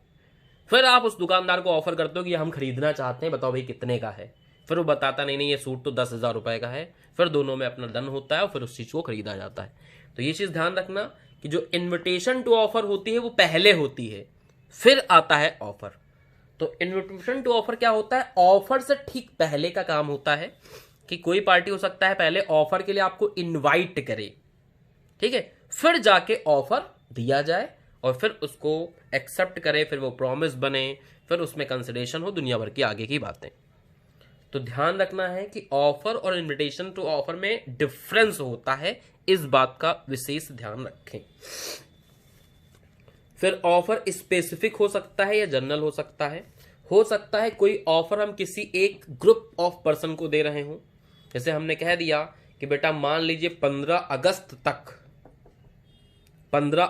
फिर आप उस दुकानदार को ऑफर करते हो कि हम खरीदना चाहते हैं, बताओ भाई कितने का है। फिर वो बताता नहीं ये सूट तो 10,000 रुपए का है। फिर दोनों में अपना डन होता है और फिर उस चीज को खरीदा जाता है। तो ये चीज ध्यान रखना कि जो इन्विटेशन टू ऑफर होती है वो पहले होती है, फिर आता है ऑफर। तो इन्विटेशन टू ऑफर क्या होता है, ऑफर से ठीक पहले का काम होता है कि कोई पार्टी हो सकता है पहले ऑफर के लिए आपको इनवाइट करे, ठीक है, फिर जाके ऑफर दिया जाए और फिर उसको एक्सेप्ट करे, फिर वो प्रॉमिस बने, फिर उसमें कंसिडरेशन हो, दुनिया भर की आगे की बातें। तो ध्यान रखना है कि ऑफर और इनविटेशन टू ऑफर में डिफरेंस होता है, इस बात का विशेष ध्यान रखें। फिर ऑफर स्पेसिफिक हो सकता है या जनरल हो सकता है। हो सकता है कोई ऑफर हम किसी एक ग्रुप ऑफ पर्सन को दे रहे हों। जैसे हमने कह दिया कि बेटा मान लीजिए 15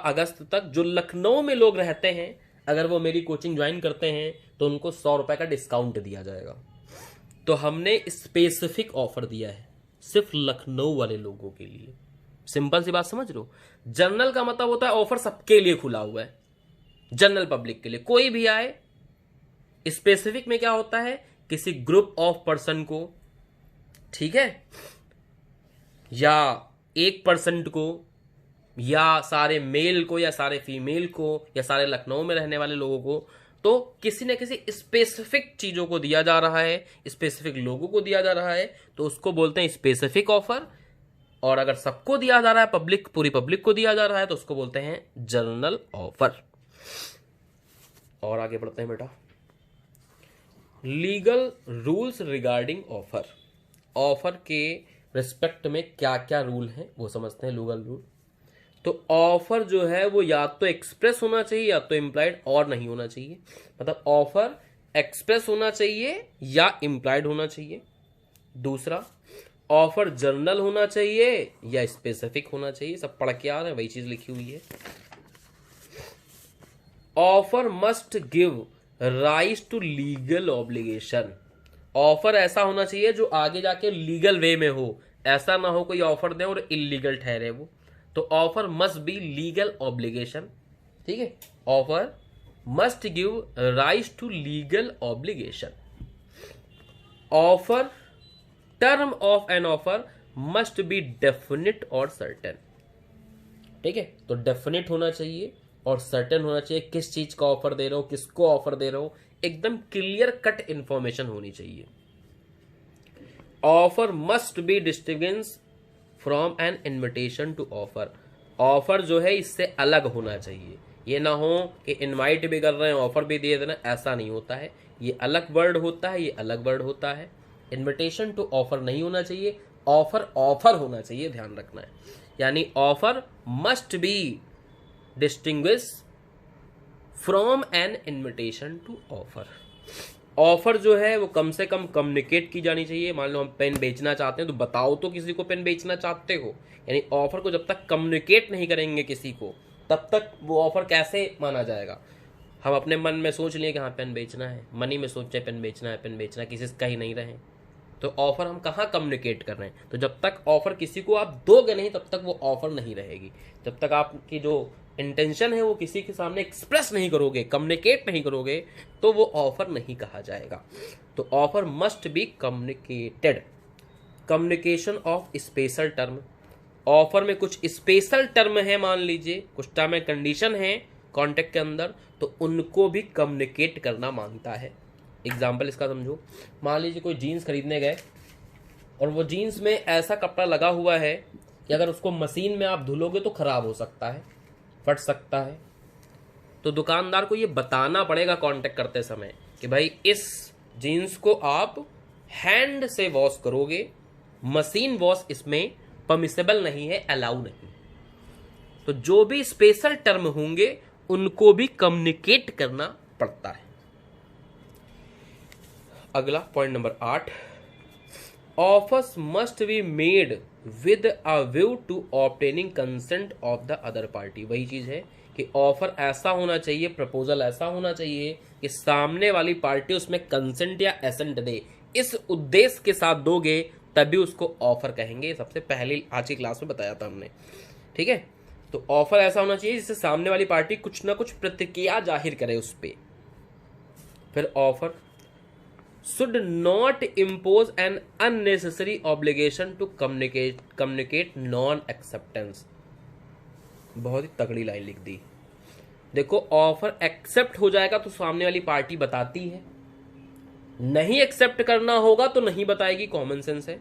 अगस्त तक जो लखनऊ में लोग रहते हैं, अगर वो मेरी कोचिंग ज्वाइन करते हैं तो उनको 100 रुपए का डिस्काउंट दिया जाएगा। तो हमने स्पेसिफिक ऑफर दिया है सिर्फ लखनऊ वाले लोगों के लिए। सिंपल सी बात समझ लो। जनरल का मतलब होता है ऑफर सबके लिए खुला हुआ है, जनरल पब्लिक के लिए, कोई भी आए। स्पेसिफिक में क्या होता है, किसी ग्रुप ऑफ पर्सन को, ठीक है, या 1% को, या सारे मेल को, या सारे फीमेल को, या सारे लखनऊ में रहने वाले लोगों को। तो किसी न किसी स्पेसिफिक चीजों को दिया जा रहा है, स्पेसिफिक लोगों को दिया जा रहा है, तो उसको बोलते हैं स्पेसिफिक ऑफर। और अगर सबको दिया जा रहा है, पब्लिक, पूरी पब्लिक को दिया जा रहा है, तो उसको बोलते हैं जनरल ऑफर। और आगे बढ़ते हैं बेटा, legal rules regarding offer. Offer के रिस्पेक्ट में क्या क्या रूल हैं वो समझते हैं, लीगल रूल। तो ऑफर जो है वो या तो एक्सप्रेस होना चाहिए या तो इम्प्लाइड, और नहीं होना चाहिए। मतलब ऑफर एक्सप्रेस होना चाहिए या इम्प्लाइड होना चाहिए। दूसरा, ऑफर जनरल होना चाहिए या स्पेसिफिक होना चाहिए। सब पढ़ के आ रहे हैं, वही चीज लिखी हुई है। Offer must give rise to legal obligation. Offer ऐसा होना चाहिए जो आगे जाके लीगल वे में हो, ऐसा ना हो कोई ऑफर दे और इलीगल ठहरे वो। तो offer must be legal obligation, ठीक है। Offer must give rise to legal obligation. Offer, term of an offer must be definite और सर्टेन, ठीक है। तो डेफिनिट होना चाहिए और सर्टेन होना चाहिए। किस चीज का ऑफर दे रहे हो, किसको ऑफर दे रहे हो, एकदम क्लियर कट इंफॉर्मेशन होनी चाहिए। Offer must be distinguish from an invitation to offer. Offer जो है इससे अलग होना चाहिए। ये ना हो कि इनवाइट भी कर रहे हैं ऑफर भी दे देना, ऐसा नहीं होता है। ये अलग वर्ड होता है, ये अलग वर्ड होता है। इन्विटेशन टू ऑफर नहीं होना चाहिए, ऑफर ऑफर होना चाहिए, ध्यान रखना है। यानी offer must be distinguish from an invitation to offer. Offer जो है वो कम से कम कम्युनिकेट की जानी चाहिए। मान लो हम पेन बेचना चाहते हैं तो बताओ तो किसी को पेन बेचना चाहते हो। यानी ऑफर को जब तक कम्युनिकेट नहीं करेंगे किसी को, तब तक वो ऑफर कैसे माना जाएगा। हम अपने मन में सोच लिए कि हाँ पेन बेचना है, मनी में सोचे पेन बेचना है, पेन बेचना है, किसी से कहीं नहीं रहे, तो ऑफर हम कहाँ कम्युनिकेट कर रहे हैं। तो जब तक ऑफर किसी को आप दोगे नहीं तब तक वो ऑफर नहीं रहेगी। जब तक आपकी जो इंटेंशन है वो किसी के सामने एक्सप्रेस नहीं करोगे, कम्युनिकेट नहीं करोगे, तो वो ऑफर नहीं कहा जाएगा। तो offer must be communicated. Communication of special term, offer में कुछ स्पेशल टर्म है, मान लीजिए कुछ टर्म एंड कंडीशन है कॉन्ट्रैक्ट के अंदर, तो उनको भी कम्युनिकेट करना मांगता है। एग्जाम्पल इसका समझो, मान लीजिए कोई जीन्स खरीदने गए और वो जीन्स में ऐसा कपड़ा लगा हुआ है कि अगर उसको मशीन में आप धुलोगे तो खराब हो सकता है, फट सकता है। तो दुकानदार को ये बताना पड़ेगा कॉन्टैक्ट करते समय कि भाई इस जीन्स को आप हैंड से वॉश करोगे, मशीन वॉश इसमें परमिसेबल नहीं है, अलाउ नहीं। तो जो भी स्पेशल टर्म होंगे उनको भी कम्युनिकेट करना पड़ता है। अगला point number 8, offers must be made with a view to obtaining consent of the other party. वही चीज है कि ऑफर ऐसा होना चाहिए, प्रपोजल ऐसा होना चाहिए कि सामने वाली पार्टी उसमें कंसेंट या एसेंट दे। इस उद्देश्य के साथ दोगे तभी उसको ऑफर कहेंगे। सबसे पहले आज की क्लास में बताया था हमने, ठीक है। तो ऑफर ऐसा होना चाहिए जिससे सामने वाली पार्टी कुछ ना कुछ प्रतिक्रिया जाहिर करे उस पर। फिर offer should not impose an unnecessary obligation to communicate non-acceptance। बहुत ही तगड़ी लाइन लिख दी। देखो ऑफर एक्सेप्ट हो जाएगा तो सामने वाली पार्टी बताती है, नहीं एक्सेप्ट करना होगा तो नहीं बताएगी, कॉमन सेंस है।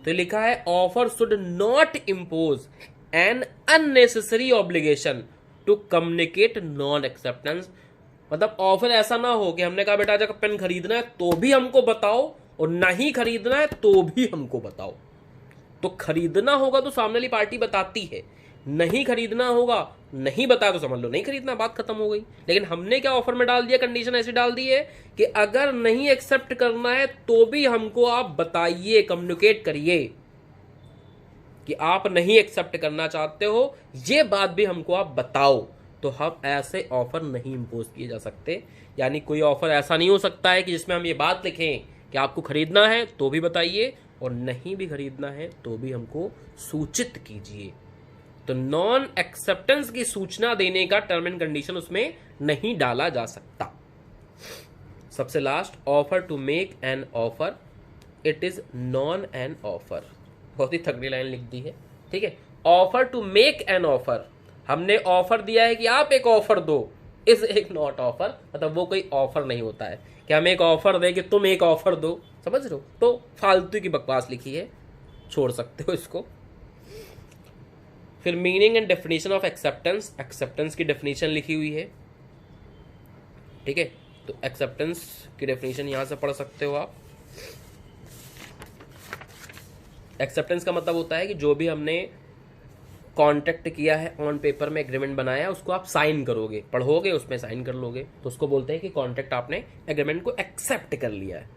तो लिखा है offer should not impose an unnecessary obligation to communicate non acceptance. मतलब ऑफर ऐसा ना हो कि हमने कहा बेटा जब पेन खरीदना है तो भी हमको बताओ और नहीं खरीदना है तो भी हमको बताओ। तो खरीदना होगा तो सामने वाली पार्टी बताती है, नहीं खरीदना होगा नहीं बताया तो समझ लो नहीं खरीदना, बात खत्म हो गई। लेकिन हमने क्या ऑफर में डाल दिया, कंडीशन ऐसी डाल दी है कि अगर नहीं एक्सेप्ट करना है तो भी हमको आप बताइए, कम्युनिकेट करिए कि आप नहीं एक्सेप्ट करना चाहते हो, ये बात भी हमको आप बताओ। तो हम ऐसे ऑफर नहीं इम्पोज किए जा सकते। यानी कोई ऑफर ऐसा नहीं हो सकता है कि जिसमें हम ये बात लिखें कि आपको खरीदना है तो भी बताइए और नहीं भी खरीदना है तो भी हमको सूचित कीजिए। तो नॉन एक्सेप्टेंस की सूचना देने का टर्म एंड कंडीशन उसमें नहीं डाला जा सकता। सबसे last, offer to make an offer, it is non an offer. बहुत ही तगड़ी लाइन लिख दी है, ठीक है। Offer to make an offer, हमने ऑफर दिया है कि आप एक ऑफर दो, इज एक नॉट ऑफर। मतलब वो कोई ऑफर नहीं होता है कि हम एक ऑफर दें कि तुम एक ऑफर दो, समझ रहे हो। तो फालतू की बकवास लिखी है, छोड़ सकते हो इसको। फिर meaning and definition of acceptance, acceptance की डेफिनेशन लिखी हुई है, ठीक है। तो एक्सेप्टेंस की डेफिनेशन यहां से पढ़ सकते हो आप। एक्सेप्टेंस का मतलब होता है कि जो भी हमने कॉन्ट्रैक्ट किया है, ऑन पेपर में एग्रीमेंट बनाया है, उसको आप साइन करोगे, पढ़ोगे, उसमें साइन कर लोगे, तो उसको बोलते हैं कि कॉन्ट्रैक्ट आपने एग्रीमेंट को एक्सेप्ट कर लिया है।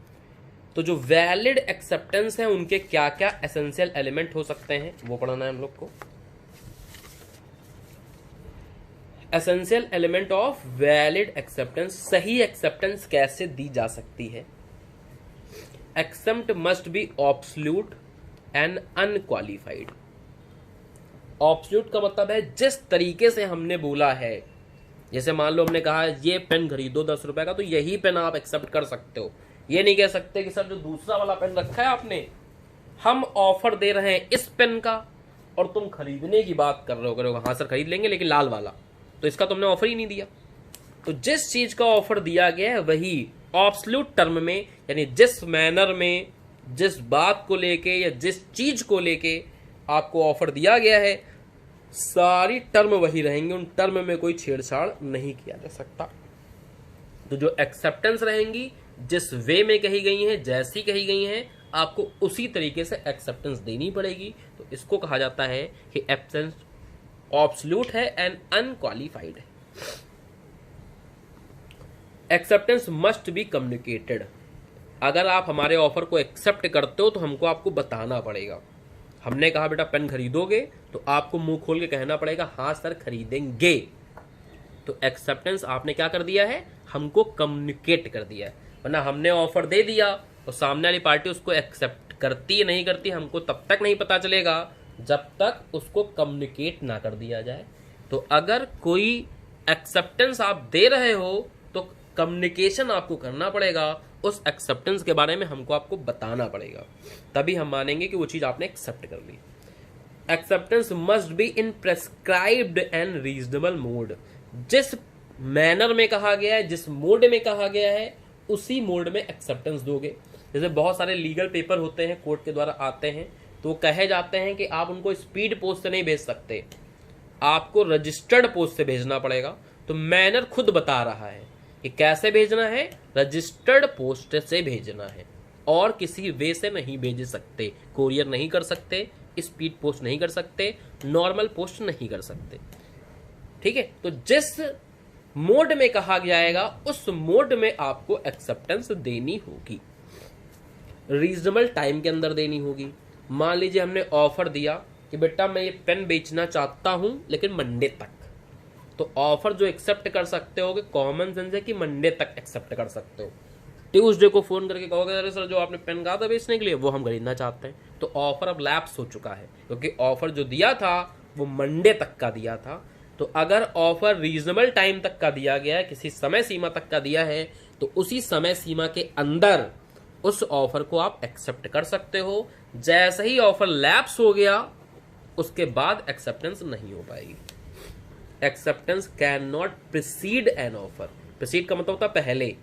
तो जो वैलिड एक्सेप्टेंस है उनके क्या क्या एसेंशियल एलिमेंट हो सकते हैं वो पढ़ना है हम लोग को। Essential element of valid acceptance, सही एक्सेप्टेंस कैसे दी जा सकती है। Accept must be absolute and unqualified. Absolute का मतलब है जिस तरीके से हमने बोला है, जैसे मान लो हमने कहा ये पेन खरीदो 10 रुपए का, तो यही पेन आप एक्सेप्ट कर सकते हो। ये नहीं कह सकते कि सर जो दूसरा वाला पेन रखा है आपने, हम ऑफर दे रहे हैं इस पेन का और तुम खरीदने की बात कर रहे हो। हाँ सर खरीद लेंगे लेकिन लाल वाला, तो इसका तुमने ऑफर ही नहीं दिया। तो जिस चीज का ऑफर दिया गया है वही ऑब्सोल्यूट टर्म में, यानी जिस मैनर में, जिस बात को लेके या जिस चीज को लेके आपको ऑफर दिया गया है, सारी टर्म वही रहेंगे, उन टर्म में कोई छेड़छाड़ नहीं किया जा सकता। तो जो एक्सेप्टेंस रहेंगी जिस वे में कही गई हैं, जैसी कही गई हैं, आपको उसी तरीके से एक्सेप्टेंस देनी पड़ेगी। तो इसको कहा जाता है कि एक्सेप्टेंस ऑब्सोल्यूट है एंड अनक्वालिफाइड है। Acceptance must be communicated. अगर आप हमारे ऑफर को एक्सेप्ट करते हो तो हमको आपको बताना पड़ेगा। हमने कहा बेटा पेन खरीदोगे तो आपको मुंह खोल के कहना पड़ेगा हाँ सर खरीदेंगे। तो तो एक्सेप्टेंस आपने क्या कर दिया है, हमको कम्युनिकेट कर दिया है। वरना हमने ऑफर दे दिया और सामने वाली पार्टी उसको एक्सेप्ट करती है नहीं करती, हमको तब तक नहीं पता चलेगा जब तक उसको कम्युनिकेट ना कर दिया जाए। तो अगर कोई एक्सेप्टेंस आप दे रहे हो तो कम्युनिकेशन आपको करना पड़ेगा, उस एक्सेप्टेंस के बारे में हमको आपको बताना पड़ेगा, तभी हम मानेंगे कि वो चीज आपने एक्सेप्ट कर ली। Acceptance must be in prescribed and reasonable mode. जिस मैनर में कहा गया है, जिस मोड में कहा गया है, उसी मोड में एक्सेप्टेंस दोगे। जैसे बहुत सारे लीगल पेपर होते हैं, कोर्ट के द्वारा आते हैं, तो कहे जाते हैं कि आप उनको स्पीड पोस्ट से नहीं भेज सकते, आपको रजिस्टर्ड पोस्ट से भेजना पड़ेगा। तो मैनर खुद बता रहा है कि कैसे भेजना है, रजिस्टर्ड पोस्ट से भेजना है और किसी वे से नहीं भेज सकते। कोरियर नहीं कर सकते, स्पीड पोस्ट नहीं कर सकते, नॉर्मल पोस्ट नहीं कर सकते। ठीक है, तो जिस मोड में कहा जाएगा उस मोड में आपको एक्सेप्टेंस देनी होगी, रीजनेबल टाइम के अंदर देनी होगी। मान लीजिए हमने ऑफर दिया कि बेटा मैं ये पेन बेचना चाहता हूं लेकिन मंडे तक, तो ऑफर जो एक्सेप्ट कर सकते हो, कॉमन सेंस है कि मंडे तक एक्सेप्ट कर सकते हो। ट्यूसडे को फोन करके कहोगे अरे सर जो आपने पेन कहा था बेचने के लिए वो हम खरीदना चाहते हैं, तो ऑफर अब लैप्स हो चुका है, क्योंकि ऑफर जो दिया था वो मंडे तक का दिया था। तो अगर ऑफर रीजनेबल टाइम तक का दिया गया है, किसी समय सीमा तक का दिया है, तो उसी समय सीमा के अंदर उस ऑफर को आप एक्सेप्ट कर सकते हो। जैसे ही ऑफर लैप्स हो गया उसके बाद एक्सेप्टेंस नहीं हो पाएगी। Acceptance can not preceded an offer. Preceded का मतलब होता है पहले।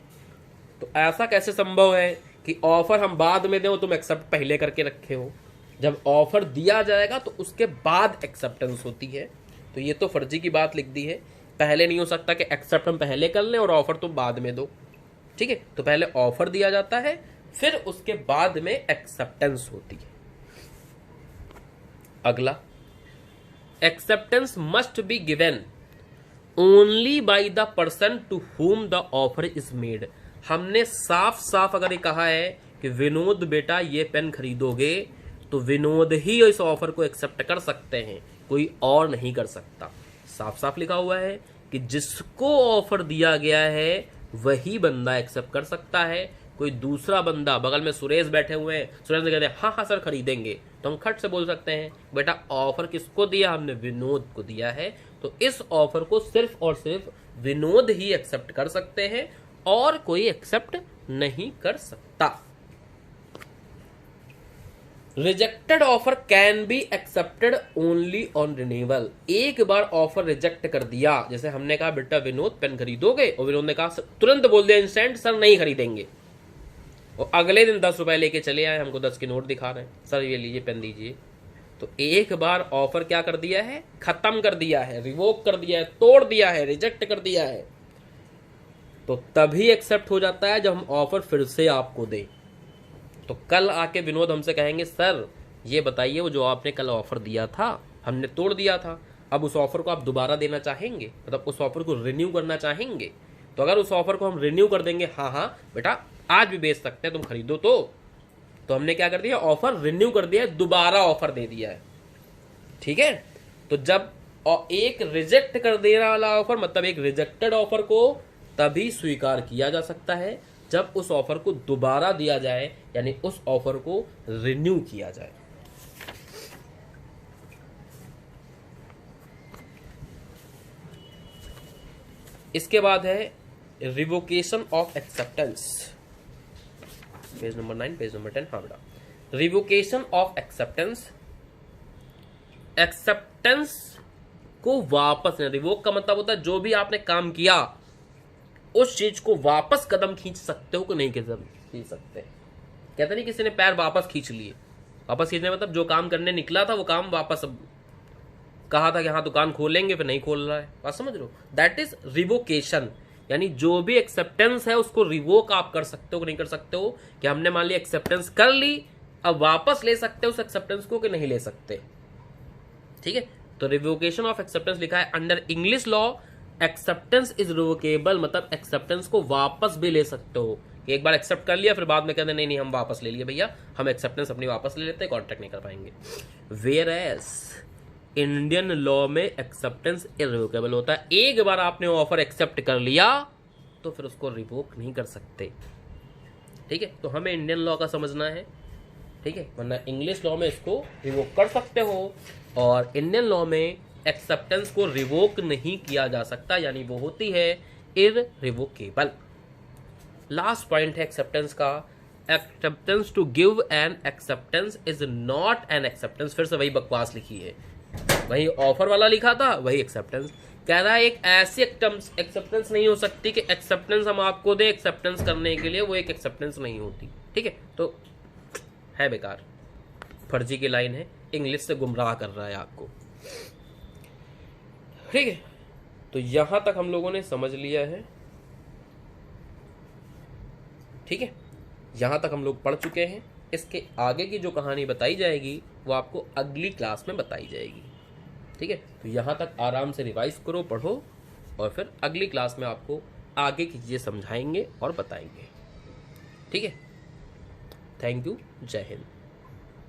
तो ऐसा कैसे संभव है कि ऑफर हम बाद में दें, तुम एक्सेप्ट पहले करके रखे हो। जब ऑफर दिया जाएगा तो उसके बाद एक्सेप्टेंस होती है। तो ये तो फर्जी की बात लिख दी है, पहले नहीं हो सकता कि एक्सेप्ट हम पहले कर लें और ऑफर तुम बाद में दो। ठीक है, तो पहले ऑफर दिया जाता है, फिर उसके बाद में एक्सेप्टेंस होती है। अगला, acceptance must be given only by the person to whom the offer is made. हमने साफ साफ अगर ये कहा है कि विनोद बेटा ये पेन खरीदोगे, तो विनोद ही इस ऑफर को एक्सेप्ट कर सकते हैं, कोई और नहीं कर सकता। साफ साफ लिखा हुआ है कि जिसको ऑफर दिया गया है वही बंदा एक्सेप्ट कर सकता है। कोई दूसरा बंदा, बगल में सुरेश बैठे हुए हैं, सुरेश ने कहते हैं हाँ हाँ सर खरीदेंगे, तो हम खट से बोल सकते हैं बेटा ऑफर किसको दिया, हमने विनोद को दिया है, तो इस ऑफर को सिर्फ और सिर्फ विनोद ही एक्सेप्ट कर सकते हैं और कोई एक्सेप्ट नहीं कर सकता। Rejected offer can be accepted only on renewal. एक बार ऑफर रिजेक्ट कर दिया, जैसे हमने कहा बेटा विनोद पेन खरीदोगे, और विनोद ने कहा तुरंत बोल दिया इंस्टेंट सर नहीं खरीदेंगे, और अगले दिन 10 रुपए लेके चले आए, हमको 10 के नोट दिखा रहे हैं, सर ये लीजिए पेन दीजिए। तो एक बार ऑफर क्या कर दिया है, खत्म कर दिया है, रिवोक कर दिया है, तोड़ दिया है, रिजेक्ट कर दिया है, तो तभी एक्सेप्ट हो जाता है जब हम ऑफर फिर से आपको दें। तो कल आके विनोद हमसे कहेंगे सर ये बताइए वो जो आपने कल ऑफर दिया था हमने तोड़ दिया था, अब उस ऑफर को आप दोबारा देना चाहेंगे, मतलब उस ऑफर को रिन्यू करना चाहेंगे। तो अगर उस ऑफर को हम रिन्यू कर देंगे, हाँ हाँ बेटा आज भी बेच सकते हैं तुम खरीदो, तो हमने क्या कर दिया, ऑफर रिन्यू कर दिया, दोबारा ऑफर दे दिया है। ठीक है, तो जब एक रिजेक्ट कर देने वाला ऑफर, मतलब एक रिजेक्टेड ऑफर को तभी स्वीकार किया जा सकता है जब उस ऑफर को दोबारा दिया जाए, यानी उस ऑफर को रिन्यू किया जाए। इसके बाद है revocation of acceptance, page number 9, page number 10। हाँ बेटा, रिवोकेशन ऑफ एक्सेप्टेंस। एक्सेप्टेंस को वापस, रिवोक का मतलब होता है जो भी आपने काम किया उस चीज को वापस कदम खींच सकते हो कि नहीं कदम खींच सकते। कहते नहीं किसी ने पैर वापस खींच लिए, वापस खींचने मतलब जो काम करने निकला था वो काम वापस, कहा था कि हाँ दुकान खोलेंगे फिर नहीं खोल रहा है, बात समझ लो, दैट इज रिवोकेशन। यानी जो भी एक्सेप्टेंस है उसको रिवोक आप कर सकते हो कि नहीं कर सकते हो, कि हमने मान लिया एक्सेप्टेंस कर ली, अब वापस ले सकते हो उस एक्सेप्टेंस को कि नहीं ले सकते। ठीक है, तो रिवोकेशन ऑफ एक्सेप्टेंस लिखा है under English law acceptance is revocable, मतलब एक्सेप्टेंस को वापस भी ले सकते हो, कि एक बार एक्सेप्ट कर लिया फिर बाद में कहते नहीं नहीं हम वापस ले लिए भैया, हम एक्सेप्टेंस अपनी वापस ले लेते हैं, कॉन्ट्रैक्ट नहीं कर पाएंगे। वेयर एज इंडियन लॉ में एक्सेप्टेंस इररिवोकेबल होता है। एक बार आपने ऑफर एक्सेप्ट कर लिया तो फिर उसको रिवोक नहीं कर सकते। ठीक है, तो हमें इंडियन लॉ का समझना है। ठीक है, वरना इंग्लिश लॉ में इसको रिवोक कर सकते हो और इंडियन लॉ में एक्सेप्टेंस को रिवोक नहीं किया जा सकता, यानी वो होती है इररिवोकेबल। लास्ट पॉइंट है एक्सेप्टेंस का, acceptance to give an acceptance is not an acceptance. फिर से वही बकवास लिखी है, वही ऑफर वाला लिखा था, वही एक्सेप्टेंस कह रहा है। एक ऐसी एक्सेप्टेंस नहीं हो सकती कि एक्सेप्टेंस हम आपको दे एक्सेप्टेंस करने के लिए, वो एक एक्सेप्टेंस नहीं होती। ठीक है, तो है बेकार, फर्जी की लाइन है, इंग्लिश से गुमराह कर रहा है आपको। ठीक है, तो यहां तक हम लोगों ने समझ लिया है। ठीक है, यहां तक हम लोग पढ़ चुके हैं। इसके आगे की जो कहानी बताई जाएगी वो आपको अगली क्लास में बताई जाएगी। ठीक है, तो यहां तक आराम से रिवाइज करो, पढ़ो, और फिर अगली क्लास में आपको आगे की चीजें समझाएंगे और बताएंगे। ठीक है, थैंक यू, जय हिंद।